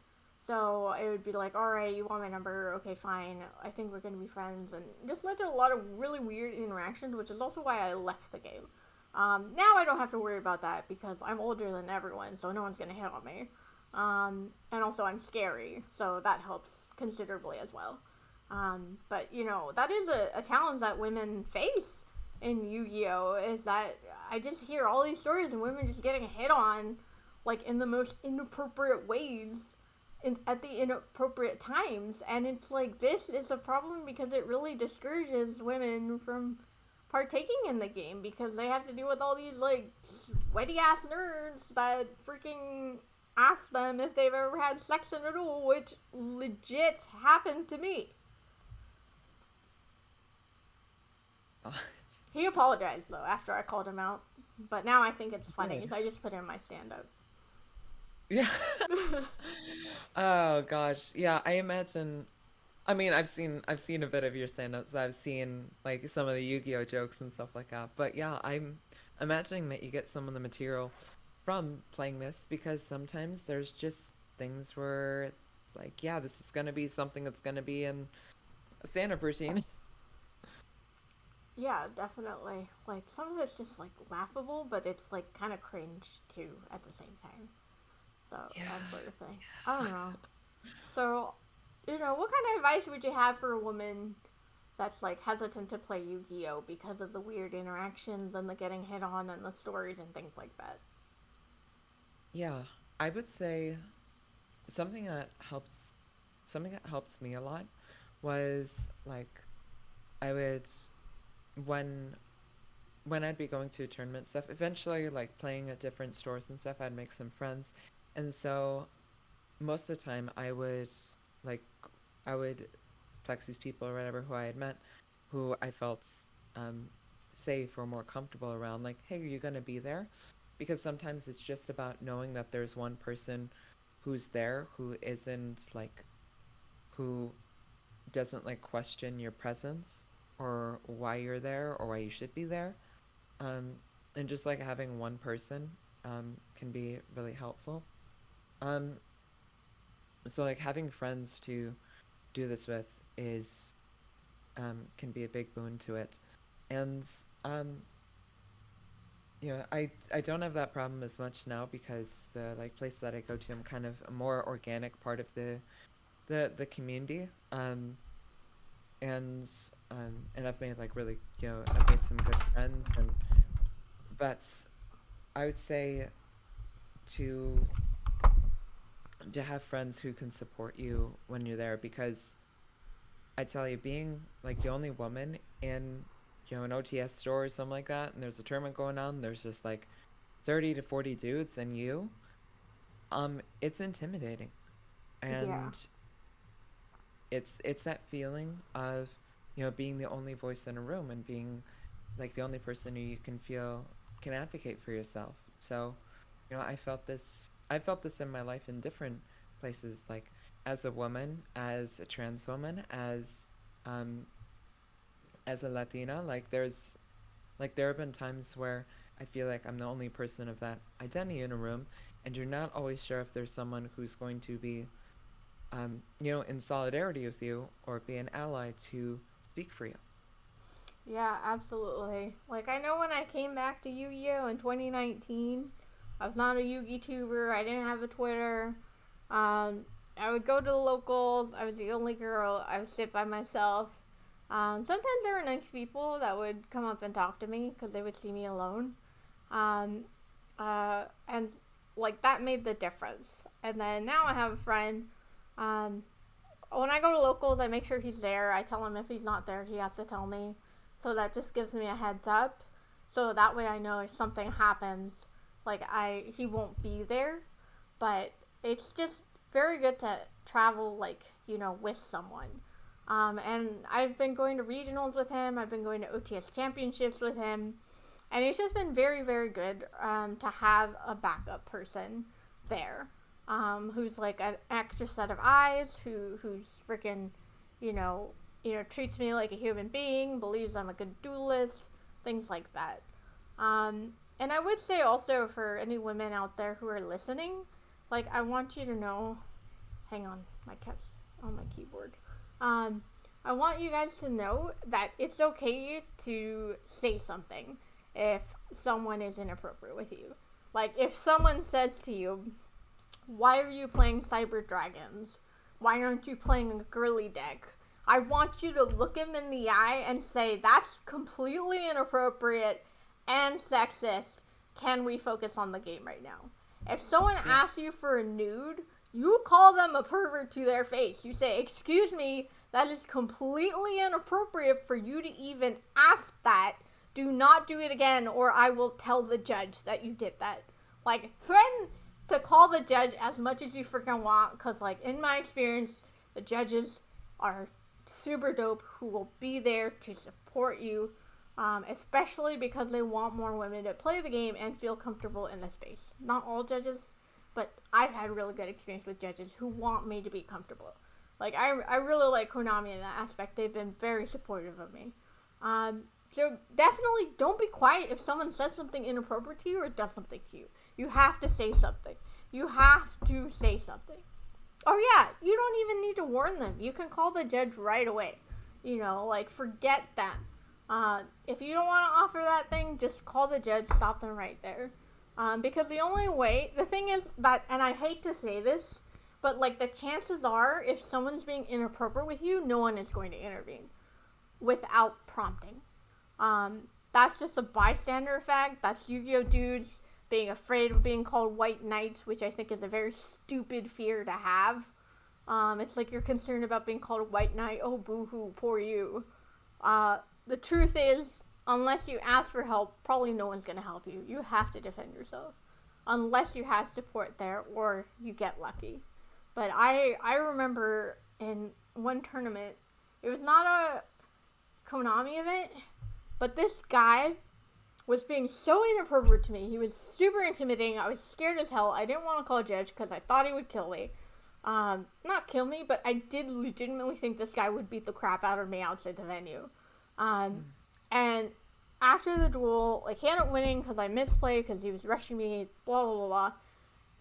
So it would be like, all right, you want my number? Okay, fine. I think we're gonna be friends, and just led to a lot of really weird interactions, which is also why I left the game. Now I don't have to worry about that because I'm older than everyone, so no one's gonna hit on me. And also I'm scary, so that helps considerably as well. But that is a challenge that women face in Yu-Gi-Oh! Is that I just hear all these stories of women just getting hit on, like in the most inappropriate ways, at the inappropriate times, and it's like this is a problem because it really discourages women from partaking in the game because they have to deal with all these like sweaty ass nerds that freaking ask them if they've ever had sex in a duel, which legit happened to me. it's He apologized though after I called him out, but now I think it's funny, good. so I just put it in my stand up. Yeah. Oh gosh. Yeah, I imagine. I mean, I've seen a bit of your stand-ups. I've seen like some of the Yu-Gi-Oh jokes and stuff like that. But yeah, I'm imagining that you get some of the material from playing this because sometimes there's just things where it's like, yeah, this is gonna be something that's gonna be in a stand-up routine. Yeah, definitely. Like some of it's just like laughable, but it's like kind of cringe too at the same time. So that Yeah. sort of thing. I don't know. So, what kind of advice would you have for a woman that's like hesitant to play Yu-Gi-Oh because of the weird interactions and the getting hit on and the stories and things like that? Yeah. I would say something that helps something that helps me a lot was like I would when I'd be going to tournament stuff, eventually like playing at different stores and stuff, I'd make some friends. And so most of the time like I would text these people or whatever who I had met who I felt um safe or more comfortable around, like, hey, are you gonna be there? Because sometimes it's just about knowing that there's one person who's there who isn't like who doesn't like question your presence or why you're there or why you should be there. Um, and just like having one person can be really helpful. Um, so like having friends to do this with is can be a big boon to it. And um, I don't have that problem as much now because the like place that I go to, I'm kind of a more organic part of the community. And and I've made like really, I've made some good friends, and but I would say to have friends who can support you when you're there, because I tell you, being like the only woman in an OTS store or something like that, and there's a tournament going on, there's just like 30 to 40 dudes and it's intimidating. And Yeah. it's that feeling of being the only voice in a room and being like the only person who you can feel can advocate for yourself. So I felt this in my life in different places, like as a woman, as a trans woman, um as a Latina. There have been times where I feel like I'm the only person of that identity in a room, and you're not always sure if there's someone who's going to be in solidarity with you or be an ally to speak for you. Yeah, absolutely. Like, I know when I came back to Yu-Gi-Oh in 2019, I was not a Yu-Gi tuber. I didn't have a Twitter. I would go to the locals. I was the only girl. I would sit by myself. Sometimes there were nice people that would come up and talk to me because they would see me alone. Um, and like that made the difference. And then now I have a friend. Um, when I go to locals, I make sure he's there. I tell him if he's not there, he has to tell me. So that just gives me a heads up. So that way I know if something happens, like he won't be there. But it's just very good to travel, like, with someone. And I've been going to regionals with him. I've been going to OTS championships with him. And it's just been very, very good to have a backup person there, who's like an extra set of eyes, who's freaking, treats me like a human being, believes I'm a good duelist, things like that. And I would say also for any women out there who are listening, like, I want you to know, hang on, my cat's on my keyboard. I want you guys to know that it's okay to say something if someone is inappropriate with you. Like, if someone says to you, why are you playing Cyber Dragons? Why aren't you playing a girly deck? I want you to look him in the eye and say, that's completely inappropriate and sexist. Can we focus on the game right now? If someone asks you for a nude, you call them a pervert to their face. You say, excuse me, that is completely inappropriate for you to even ask that. Do not do it again, or I will tell the judge that you did that. Like, threaten to call the judge as much as you freaking want, because, like, in my experience, the judges are super dope who will be there to support you, especially because they want more women to play the game and feel comfortable in the space. Not all judges, but I've had really good experience with judges who want me to be comfortable. Like, I really like Konami in that aspect. They've been very supportive of me. So definitely don't be quiet if someone says something inappropriate to you or does something to you. You have to say something. You have to say something. Or yeah, you don't even need to warn them. You can call the judge right away. Like, forget them. If you don't want to offer that thing, just call the judge, stop them right there. Because the thing is that, and I hate to say this, but like the chances are, if someone's being inappropriate with you, no one is going to intervene without prompting. That's just a bystander effect. That's Yu-Gi-Oh dudes being afraid of being called white knights, which I think is a very stupid fear to have. It's like you're concerned about being called a white knight. Oh, boo-hoo, poor you. The truth is, unless you ask for help, probably no one's going to help you. You have to defend yourself. Unless you have support there or you get lucky. But I remember in one tournament, it was not a Konami event, but this guy was being so inappropriate to me. He was super intimidating. I was scared as hell. I didn't want to call a judge because I thought he would kill me. Not kill me, but I did legitimately think this guy would beat the crap out of me outside the venue. And after the duel, like, he ended up winning because I misplayed because he was rushing me, blah, blah, blah, blah.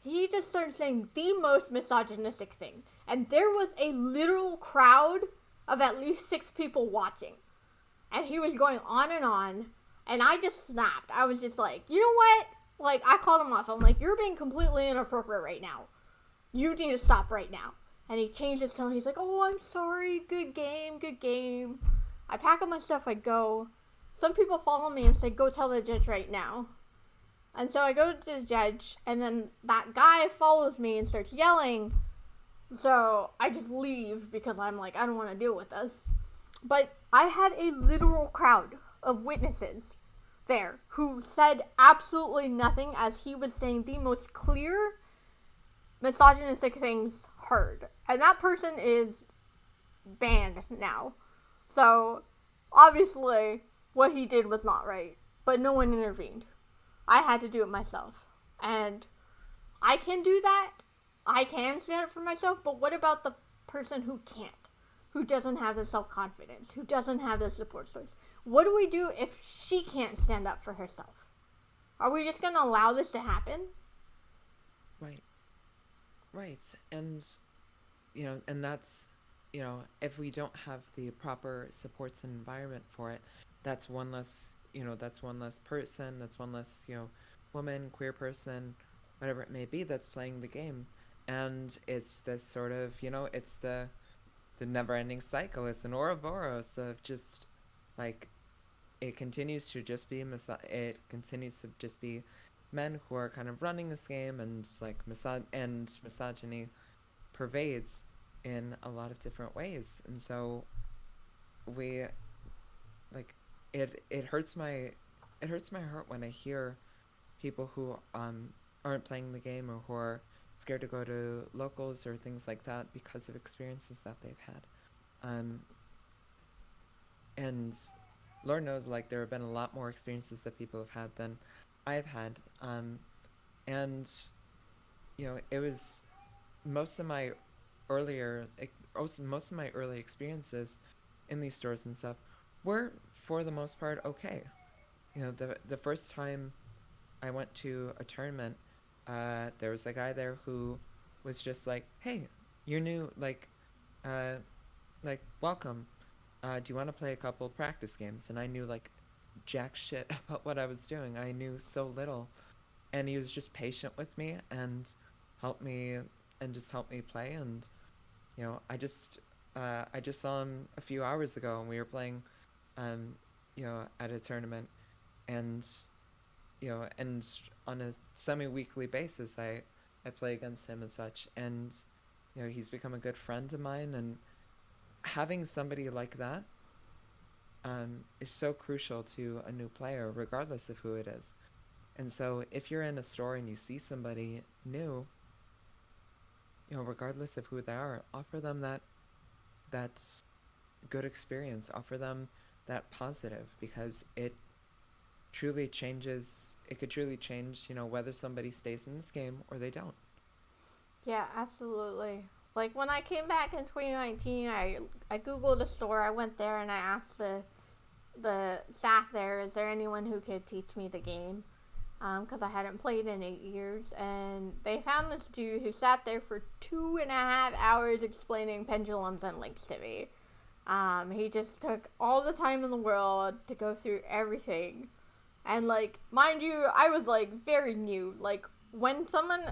He just started saying the most misogynistic thing. And there was a literal crowd of at least 6 people watching. And he was going on. And I just snapped. I was just like, you know what? Like, I called him off. I'm like, you're being completely inappropriate right now. You need to stop right now. And he changed his tone. He's like, oh, I'm sorry. Good game, good game. I pack up my stuff. I go. Some people follow me and say, go tell the judge right now. And so I go to the judge. And then that guy follows me and starts yelling. So I just leave because I'm like, I don't want to deal with this. But I had a literal crowd of witnesses there who said absolutely nothing as he was saying the most clear misogynistic things heard. And that person is banned now. So, obviously, what he did was not right. But no one intervened. I had to do it myself. And I can do that. I can stand up for myself. But what about the person who can't? Who doesn't have the self-confidence? Who doesn't have the support source? What do we do if she can't stand up for herself? Are we just going to allow this to happen? Right. And, and that's, if we don't have the proper supports and environment for it, that's one less, that's one less person, that's one less, woman, queer person, whatever it may be, that's playing the game. And it's this sort of, it's the never-ending cycle. It's an Ouroboros of just, like, it continues to just be men who are kind of running this game, and like misogyny pervades in a lot of different ways. And so it hurts my heart when I hear people who aren't playing the game or who are scared to go to locals or things like that because of experiences that they've had. And Lord knows, like, there have been a lot more experiences that people have had than I've had. And, it was most of my early experiences in these stores and stuff were, for the most part, okay. The first time I went to a tournament, there was a guy there who was just like, hey, you're new, welcome. Do you want to play a couple practice games? And I knew, like, jack shit about what I was doing. I knew so little. And he was just patient with me and helped me play. And, I just saw him a few hours ago, and we were playing, at a tournament. And, and on a semi-weekly basis, I play against him and such. And, he's become a good friend of mine. And having somebody like that is so crucial to a new player, regardless of who it is. And so if you're in a store and you see somebody new, regardless of who they are, offer them that good experience, offer them that positive, because it could truly change, whether somebody stays in this game or they don't. Yeah, absolutely. Like, when I came back in 2019, I Googled a store. I went there and I asked the staff there, is there anyone who could teach me the game? Because I hadn't played in 8 years. And they found this dude who sat there for 2.5 hours explaining pendulums and links to me. He just took all the time in the world to go through everything. And, like, mind you, I was, like, very new. Like, when someone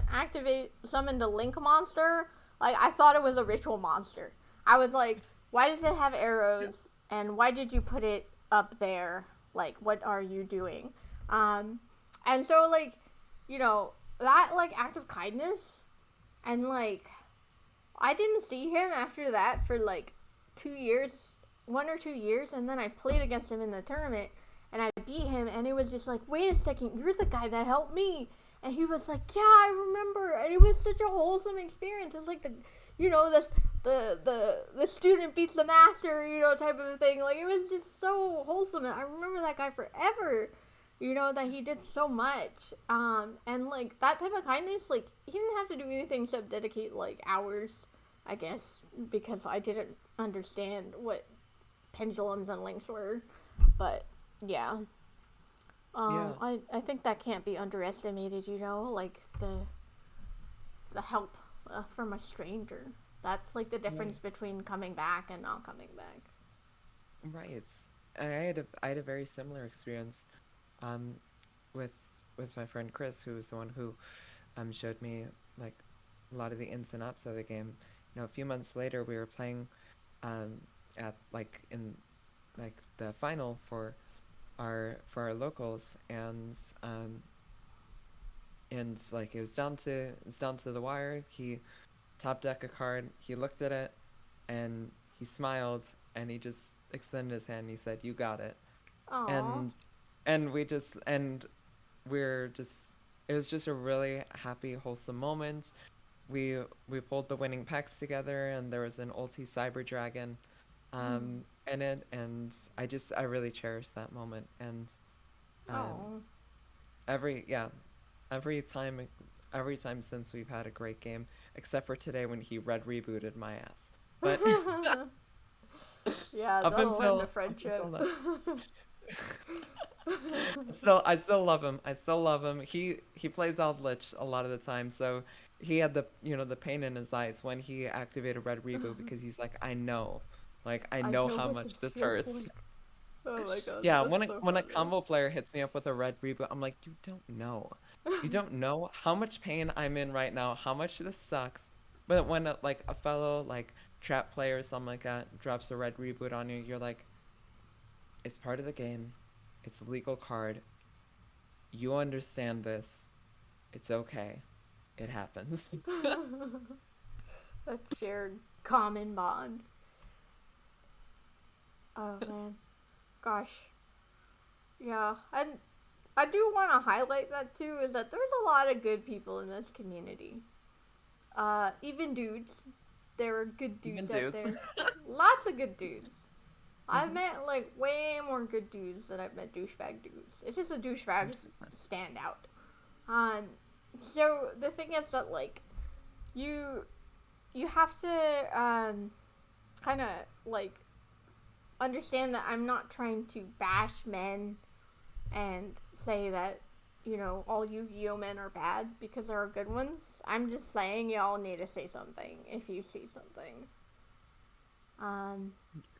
summoned a link monster, like, I thought it was a ritual monster. I was like, why does it have arrows? And why did you put it up there? Like, what are you doing? And so, like, that, like, act of kindness. And, like, I didn't see him after that for, like, 2 years 1 or 2 years, and then I played against him in the tournament, and I beat him, and it was just like, wait a second, you're the guy that helped me. And he was like, yeah, I remember. And it was such a wholesome experience. It's like the student beats the master, type of thing. Like, it was just so wholesome. And I remember that guy forever, that he did so much. And like that type of kindness, like, he didn't have to do anything except dedicate like hours, I guess, because I didn't understand what pendulums and links were. But yeah. Yeah. I think that can't be underestimated, like the help from a stranger. That's like the difference Right. between coming back and not coming back. Right. I had a very similar experience um with my friend Chris, who was the one who showed me like a lot of the ins and outs of the game. A few months later we were playing um at like in like the final for our locals, and like it's down to the wire. He top deck a card, he looked at it, and he smiled, and he just extended his hand and he said, "You got it." Aw. And and we just and we're just it was just a really happy, wholesome moment. We pulled the winning packs together, and there was an ulti cyber dragon in it, and I really cherish that moment. And um Oh. every yeah every time every time since, we've had a great game, except for today when he red rebooted my ass. But Yeah, up that'll end the up until friendship. that, I still love him. I still love him. He plays out Lich a lot of the time, so he had the pain in his eyes when he activated Red Reboot, because he's like, I I know know how what much this this feels hurts. like. Oh my god, Yeah, that's so when a funny. combo player hits me up with a Red Reboot, I'm like, you don't know. You don't know how much pain I'm in right now, how much this sucks. But when a fellow like trap player or something like that drops a Red Reboot on you, you're like, it's part of the game. It's a legal card. You understand this. It's okay. It happens. That shared common bond. Oh man, gosh, yeah. And I do want to highlight that too. Is that there's a lot of good people in this community. Even dudes. There are good Even dudes out dudes. there. Lots of good dudes. I've Mhm. met like way more good dudes than I've met douchebag dudes. It's just the douchebags 100%. stand out. Um, so the thing is that like you you have to kind of like understand that I'm not trying to bash men and say that all Yu-Gi-Oh men are bad, because there are good ones. I'm just saying y'all need to say something if you see something.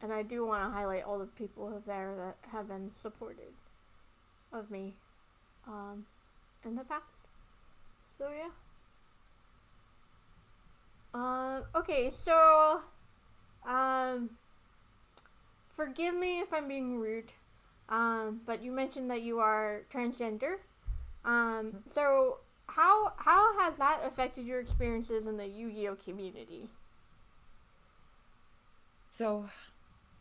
And I do want to highlight all the people there that have been supportive of me in the past. So yeah. Okay, so um, forgive me if I'm being rude, but you mentioned that you are transgender. So how has that affected your experiences in the Yu-Gi-Oh community? So,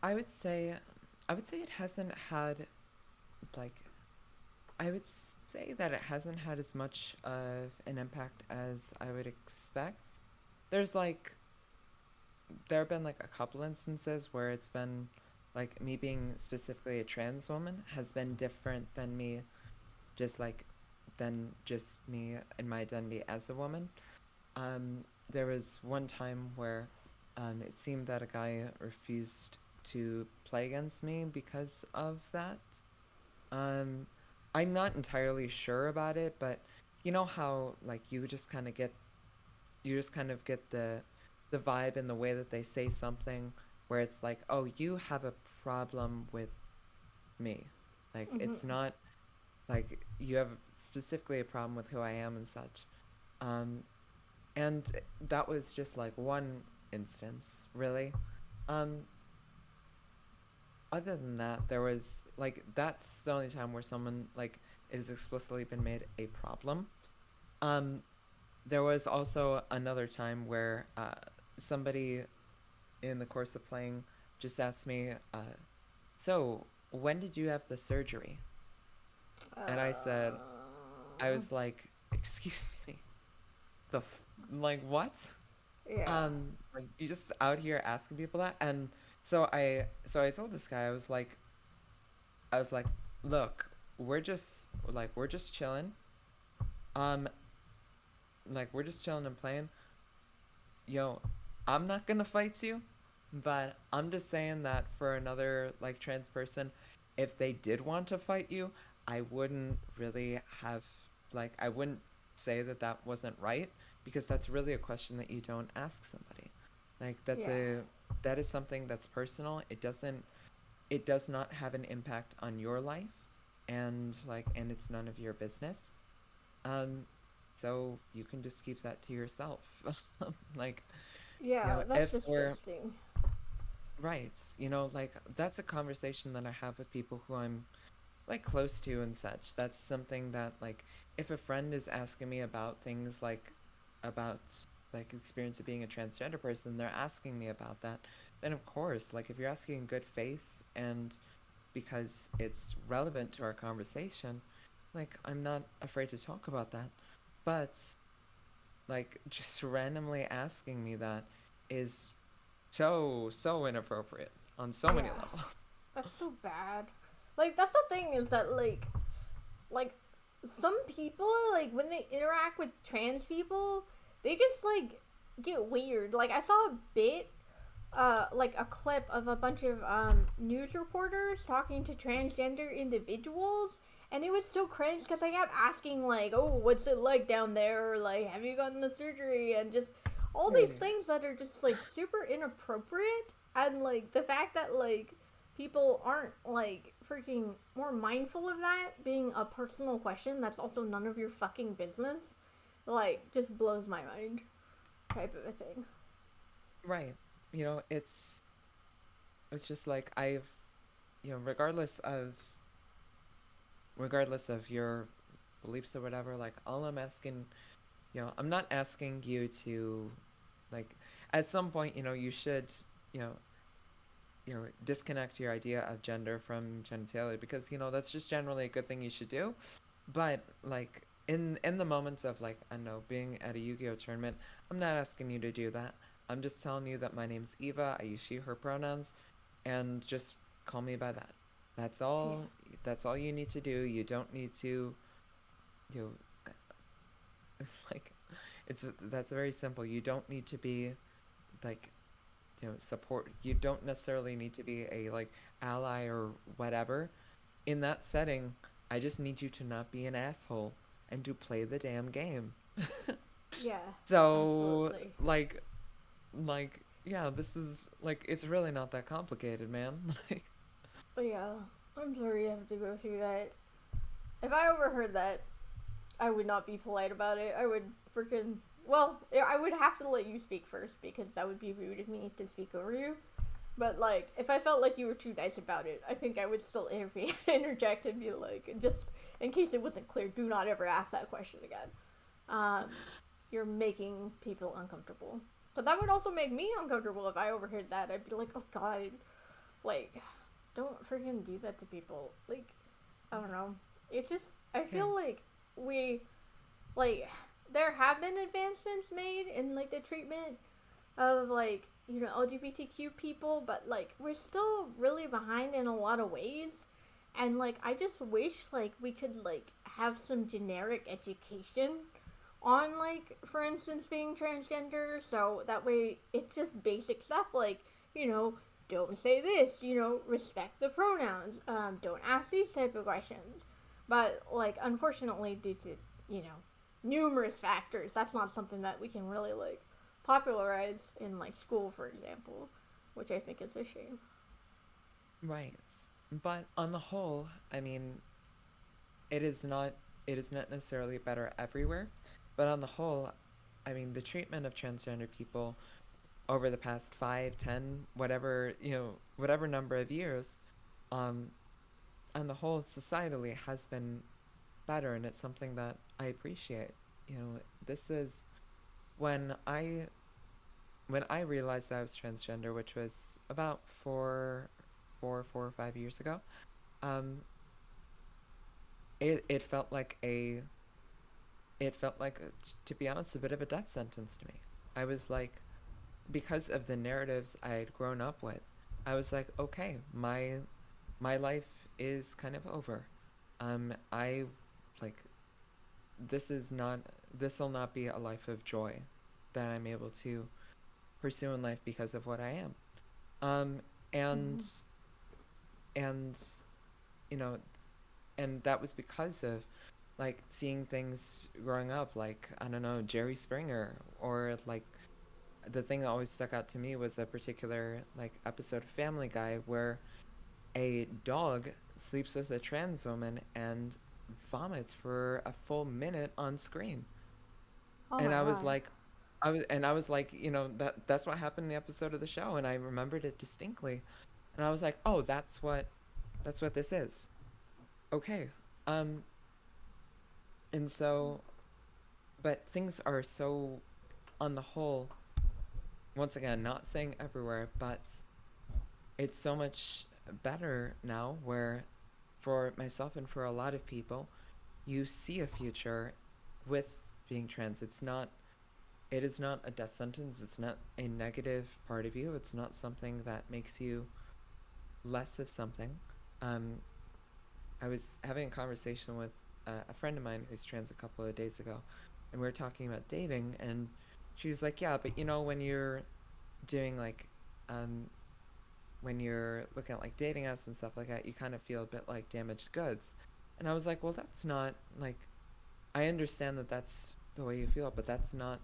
I would say it hasn't had like I would say that it hasn't had as much of an impact as I would expect. There's there have been like a couple instances where it's been like me being specifically a trans woman has been different than me just like than just me in my identity as a woman. There was one time where it seemed that a guy refused to play against me because of that. Um, I'm not entirely sure about it, but you know how like you just kind of get the vibe and the way that they say something, where it's like, "Oh, you have a problem with me." Like Mm-hmm. it's not like you have specifically a problem with who I am and such. Um, and that was just like one instance, really. Um, Other than that, there was like that's the only time where someone like it has explicitly been made a problem. Um, there was also another time where somebody in the course of playing just asked me, so when did you have the surgery? And I said, I Uh, was like, excuse me, like what? yeah. Like you just out here asking people that, and so I told this guy, I was like, look, we're just chilling, um, like we're just chilling and playing. Yo, I'm not gonna fight you, but I'm just saying that for another like trans person, if they did want to fight you, I wouldn't really have I wouldn't say that that wasn't right because that's really a question that you don't ask somebody. Like Yeah. that is something that's personal. It does not have an impact on your life and it's none of your business. Um so you can just keep that to yourself. like Yeah, that's if we're disgusting. right, like that's a conversation that I have with people who I'm like close to and such. That's something that like if a friend is asking me about things about like experience of being a transgender person, they're asking me about that. Then of course, like if you're asking in good faith and because it's relevant to our conversation, like I'm not afraid to talk about that. But like just randomly asking me that is so inappropriate on so many Yeah, levels. that's so bad. Like that's the thing is that like some people like when they interact with trans people, they just like get weird. Like I saw a bit like a clip of a bunch of news reporters talking to transgender individuals, and it was so cringe because they kept asking like, "Oh, what's it like down there?" Or like, "Have you gotten the surgery?" And just all these Right. things that are just like super inappropriate, and like the fact that like people aren't like freaking more mindful of that being a personal question that's also none of your fucking business, like just blows my mind, type of a thing. Right. It's just like regardless of your beliefs or whatever, like all I'm asking, I'm not asking you to like at some point, you should, you know, disconnect your idea of gender from genitalia because, that's just generally a good thing you should do. But like in the moments of like, I don't know, being at a Yu-Gi-Oh tournament, I'm not asking you to do that. I'm just telling you that my name's Eva, I use she, her pronouns, and just call me by that. That's Yeah. all that's all you need to do. You don't need to, you know, like that's very simple. You don't need to be like, support. You don't necessarily need to be a like ally or whatever. In that setting, I just need you to not be an asshole and to play the damn game. Yeah, So, absolutely. yeah, this is like it's really not that complicated, man. Like, But yeah, I'm sorry you have to go through that. If I overheard that, I would not be polite about it. I would freaking. Well, I would have to let you speak first because that would be rude of me to speak over you. But like, if I felt like you were too nice about it, I think I would still intervene, interject, and be like, just in case it wasn't clear, do not ever ask that question again. Um, you're making people uncomfortable. But that would also make me uncomfortable if I overheard that. I'd be like, oh god, like, don't freaking do that to people. Like, I don't know. It just, I yeah, feel like we, like, there have been advancements made in like the treatment of like LGBTQ people, but like we're still really behind in a lot of ways, and like I just wish like we could like have some generic education on like for instance being transgender, so that way it's just basic stuff like you know don't say this, respect the pronouns, don't ask these type of questions, but like unfortunately due to you know numerous factors that's not something that we can really like popularize in like school for example, which I think is a shame. right. But on the whole, I mean, it is not it is not necessarily better everywhere, but on the whole, I mean, the treatment of transgender people over the past 5, 10, whatever number of years, um, on the whole, societally has been better, and it's something that I appreciate. This is when when I realized that I was transgender, which was about 4 or 5 years ago, um, it felt like to be honest, a bit of a death sentence to me. I was like, because of the narratives I had grown up with, I was like, okay, my life is kind of over. I like this will not be a life of joy that I'm able to pursue in life because of what I am. Um, and Mhm. and you know, and that was because of like seeing things growing up, like I don't know, Jerry Springer, or like the thing that always stuck out to me was a particular like episode of Family Guy where a dog sleeps with a trans woman and vomits for a full minute on screen. Oh And my I was god. like, I was like, that's what happened in the episode of the show, and I remembered it distinctly. And I was like, oh, that's what this is. Okay. Um, and so, but things are so, on the whole, once again, not saying everywhere, but it's so much better now where for myself and for a lot of people, you see a future with being trans. It is not a death sentence. It's not a negative part of you. It's not something that makes you less of something. Um, I was having a conversation with a friend of mine who's trans a couple of days ago, and we were talking about dating, and she was like, "Yeah, but when you're doing like, um, when you're looking at like dating apps and stuff like that, you kind of feel a bit like damaged goods." And I was like, "Well, that's not like I understand that that's the way you feel, but that's not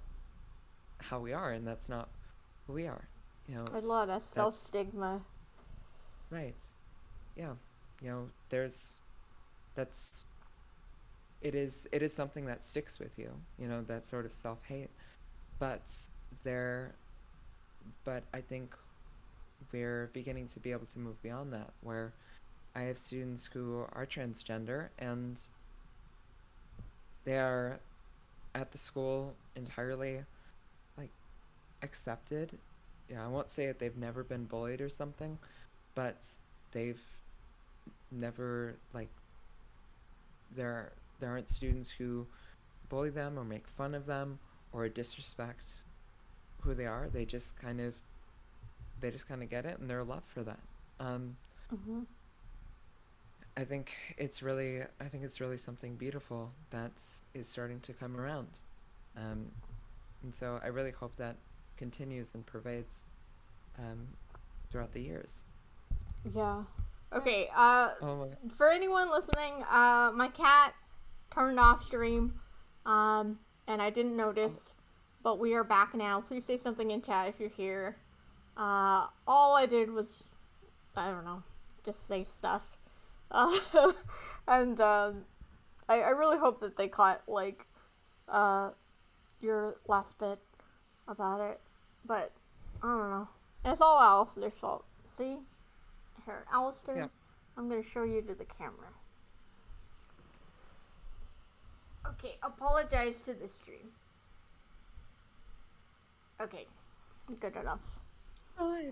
how we are, and that's not who we are. A lot of self That's stigma. right. Yeah, there's that's it is something that sticks with you, that sort of self-hate. But there, but I think we're beginning to be able to move beyond that, where I have students who are transgender and they are at the school entirely like accepted. Yeah, I won't say that they've never been bullied or something, but they've never like there aren't students who bully them or make fun of them or disrespect who they are. They just kind of get it, and they're loved for that. Um, Hmm. I think it's really something beautiful that is starting to come around. Um, and so I really hope that continues and pervades um, throughout the years. Yeah. Okay, Oh my, for anyone listening, my cat turned off stream, and I didn't oh, notice, but we are back now. Please say something in chat if you're here. All I did was, I don't know, just say stuff. Uh, and, I really hope that they caught, like, uh, your last bit about it, but, I don't know. It's all Alistair's fault. See? Here, yeah. Alistair, I'm gonna show you to the camera. Okay, apologize to the stream. Okay, good enough. Oh,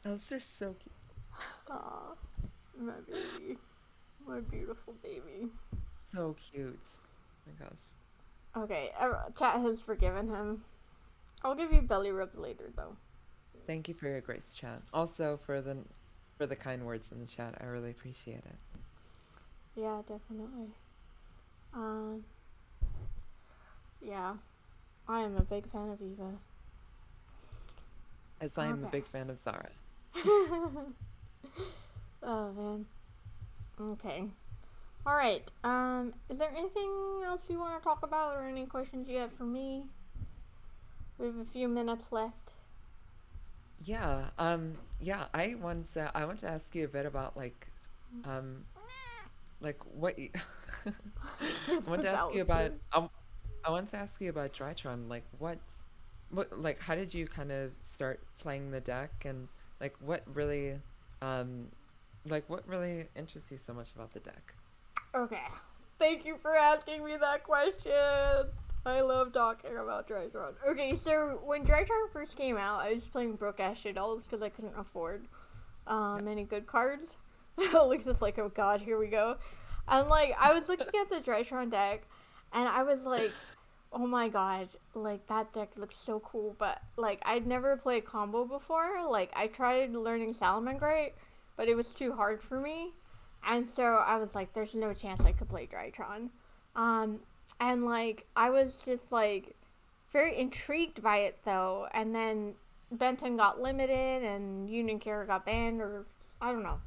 those are so cute. Aw, my baby. My beautiful baby. So cute. Oh my gosh. Okay, chat has forgiven him. I'll give you belly rubs later, though. Thank you for your grace, chat. Also for the kind words in the chat. I really appreciate it. Yeah, definitely. Um, yeah, I am a big fan of Eva. As I am a Okay. big fan of Zara. Oh man. Okay. All right. Is there anything else you want to talk about, or any questions you have for me? We have a few minutes left. Yeah. I want to ask you a bit about um, like what you, I want to ask you about, Alistair. I want to ask you about Drytron. Like like how did you kind of start playing the deck, and like um, what really interests you so much about the deck? Okay. Thank you for asking me that question. I love talking about Drytron. Okay, so when Drytron first came out, I was playing broke ass ShadDOLLS because I couldn't afford any good cards. Lisa's like, oh god, here we go. And like, I was looking at the Drytron deck, and I was like, oh my god, like that deck looks so cool. But like, I'd never played combo before. Like, I tried learning Salamangreat, but it was too hard for me. And so I was like, there's no chance I could play Drytron. And like, I was just like very intrigued by it though. And then Benton got limited and Union Kara got banned, or I don't know.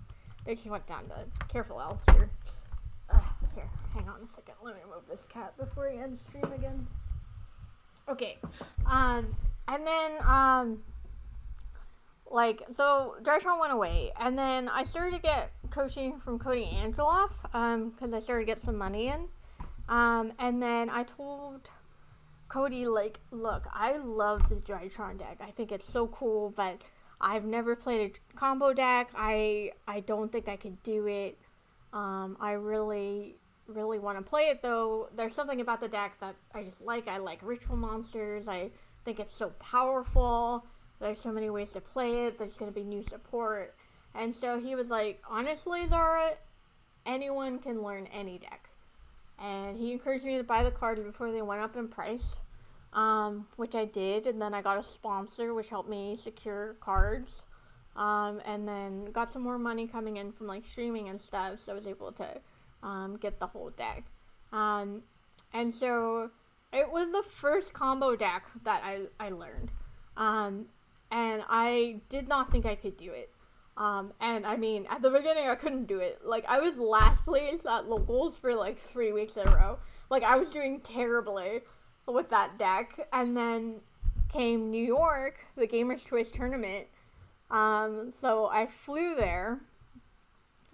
They just went down to careful Alistair. Here, hang on a second. Let me move this cat before he ends stream again. Okay. And then like, so Drytron went away, and then I started to get coaching from Cody Angeloff, because I started to get some money in. And then I told Cody, like, look, I love the Drytron deck. I think it's so cool, but I've never played a combo deck. I don't think I could do it. I really want to play it, though. There's something about the deck that I just like. I like ritual monsters. I think it's so powerful. There's so many ways to play it. There's going to be new support. And so he was like, honestly, Zara, anyone can learn any deck. And he encouraged me to buy the cards before they went up in price, which I did. And then I got a sponsor, which helped me secure cards. And then got some more money coming in from like streaming and stuff, so I was able to get the whole deck. And so it was the first combo deck that I learned. And I did not think I could do it. And I mean, at the beginning, I couldn't do it. Like, I was last place at locals for like 3 weeks in a row. Like, I was doing terribly with that deck. And then came New York, the Gamers Choice Tournament. So I flew there.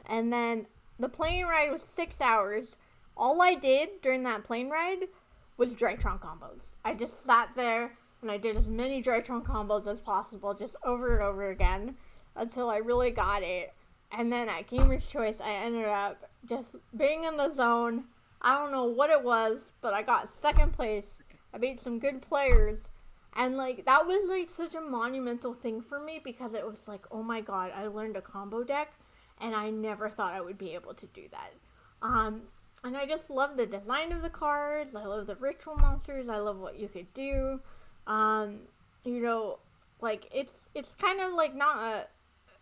And then the plane ride was 6 hours. All I did during that plane ride was Drytron combos. I just sat there and I did as many Drytron combos as possible, just over and over again, until I really got it. And then at Gamer's Choice, I ended up just being in the zone. I don't know what it was, but I got second place. I beat some good players. And, like, that was, like, such a monumental thing for me, because it was like, oh my god, I learned a combo deck, and I never thought I would be able to do that. And I just love the design of the cards. I love the ritual monsters. I love what you could do. You know, like, it's kind of, like, not a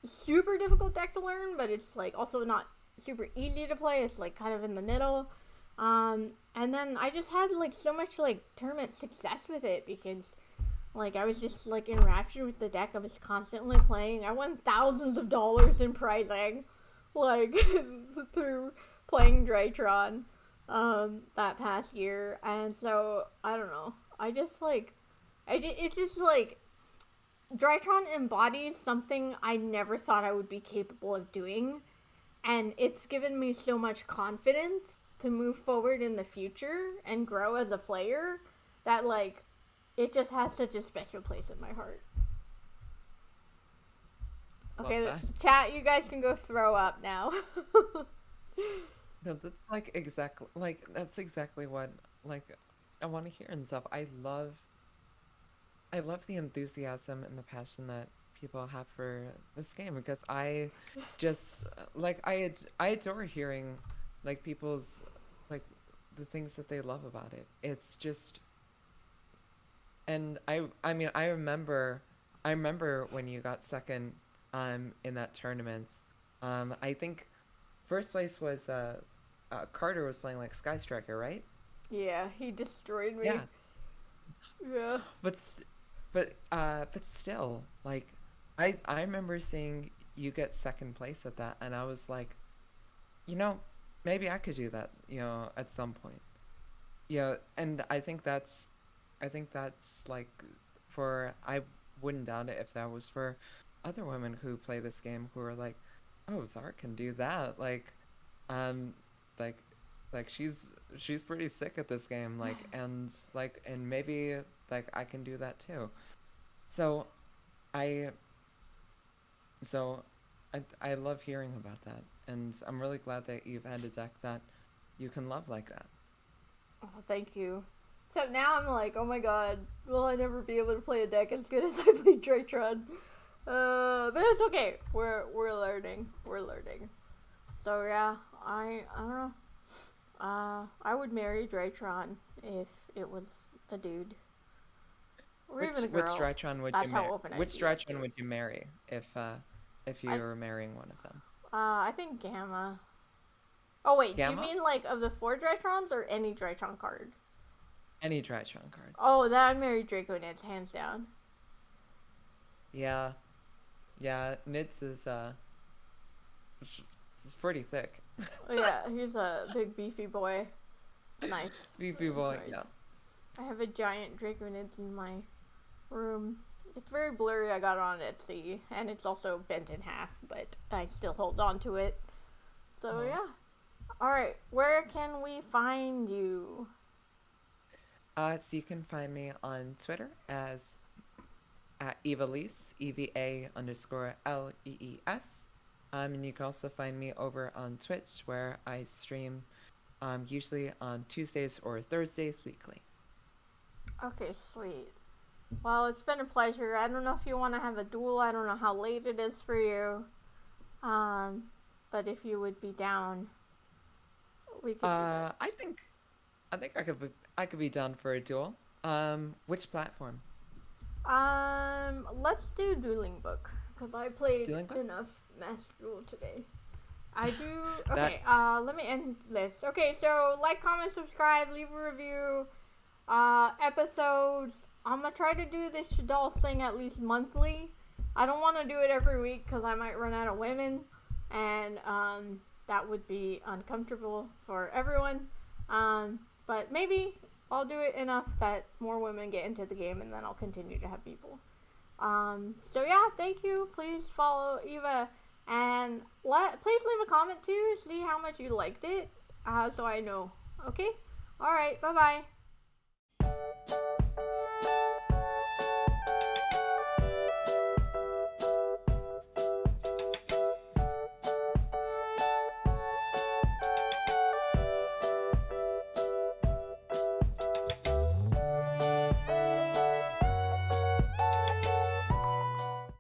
super difficult deck to learn, but it's, like, also not super easy to play. It's, like, kind of in the middle. And then I just had, like, so much, like, tournament success with it, because, like, I was just, like, enraptured with the deck. I was constantly playing. I won thousands of dollars in prizing, like, through playing Drytron, that past year. And so, I don't know. I just, like, it's just, like, Drytron embodies something I never thought I would be capable of doing. And it's given me so much confidence to move forward in the future and grow as a player that, like, it just has such a special place in my heart. Okay, chat, you guys can go throw up now. No, that's like exactly, like, that's exactly what, like, I want to hear and stuff. I love the enthusiasm and the passion that people have for this game, because I just, like, I adore hearing, like, people's, like, the things that they love about it. It's just, and I mean, I remember when you got second in that tournament. I think first place was Carter was playing, like, Sky Striker, right? Yeah, he destroyed me. Yeah. Yeah. But still, like, I remember seeing you get second place at that, and I was like, you know, maybe I could do that, you know, at some point. Yeah, and I think that's like, I wouldn't doubt it if that was for other women who play this game, who are like, oh, Zara can do that, like, like she's pretty sick at this game, like, and maybe, like, I can do that too. So I love hearing about that, and I'm really glad that you've had a deck that you can love like that. Oh, thank you. Except now I'm like, oh my god, will I never be able to play a deck as good as I play Draytron? But it's okay. We're learning. We're learning. So yeah, I don't know. I would marry Draytron if it was a dude. Or even a girl. Which Drytron would That's you how marry? open I'd Which be up to Drytron it. would you marry if you were marrying one of them? I think Gamma. Oh wait, Gamma? do you mean like of the 4 Drytrons or any Drytron card? Any Drytron card. Oh, that I married Draco Nitz, hands down. Yeah. Yeah, Nitz is it's pretty thick. Yeah, he's a big beefy boy. Nice. Beefy boy, nice. yeah. I have a giant Draco Nitz in my room. It's very blurry. I got it on Etsy, and it's also bent in half, but I still hold on to it. So yeah. All right, where can we find you? So you can find me on Twitter as at Eva Lees, EVA_LEES. And you can also find me over on Twitch, where I stream usually on Tuesdays or Thursdays weekly. Okay, sweet. Well, it's been a pleasure. I don't know if you want to have a duel. I don't know how late it is for you. But if you would be down, we could do that. I think I could be down for a duel. Which platform? Let's do Dueling Book, because I played Dueling Book? enough Master Duel today. I do. Okay, let me end this. Okay, so like, comment, subscribe, leave a review. Episodes. I'm gonna try to do this ShadDOLLS thing at least monthly. I don't want to do it every week because I might run out of women, and that would be uncomfortable for everyone. But maybe I'll do it enough that more women get into the game, and then I'll continue to have people. So yeah, thank you. Please follow Eva, and please leave a comment too. See how much you liked it, so I know. Okay. All right. Bye bye.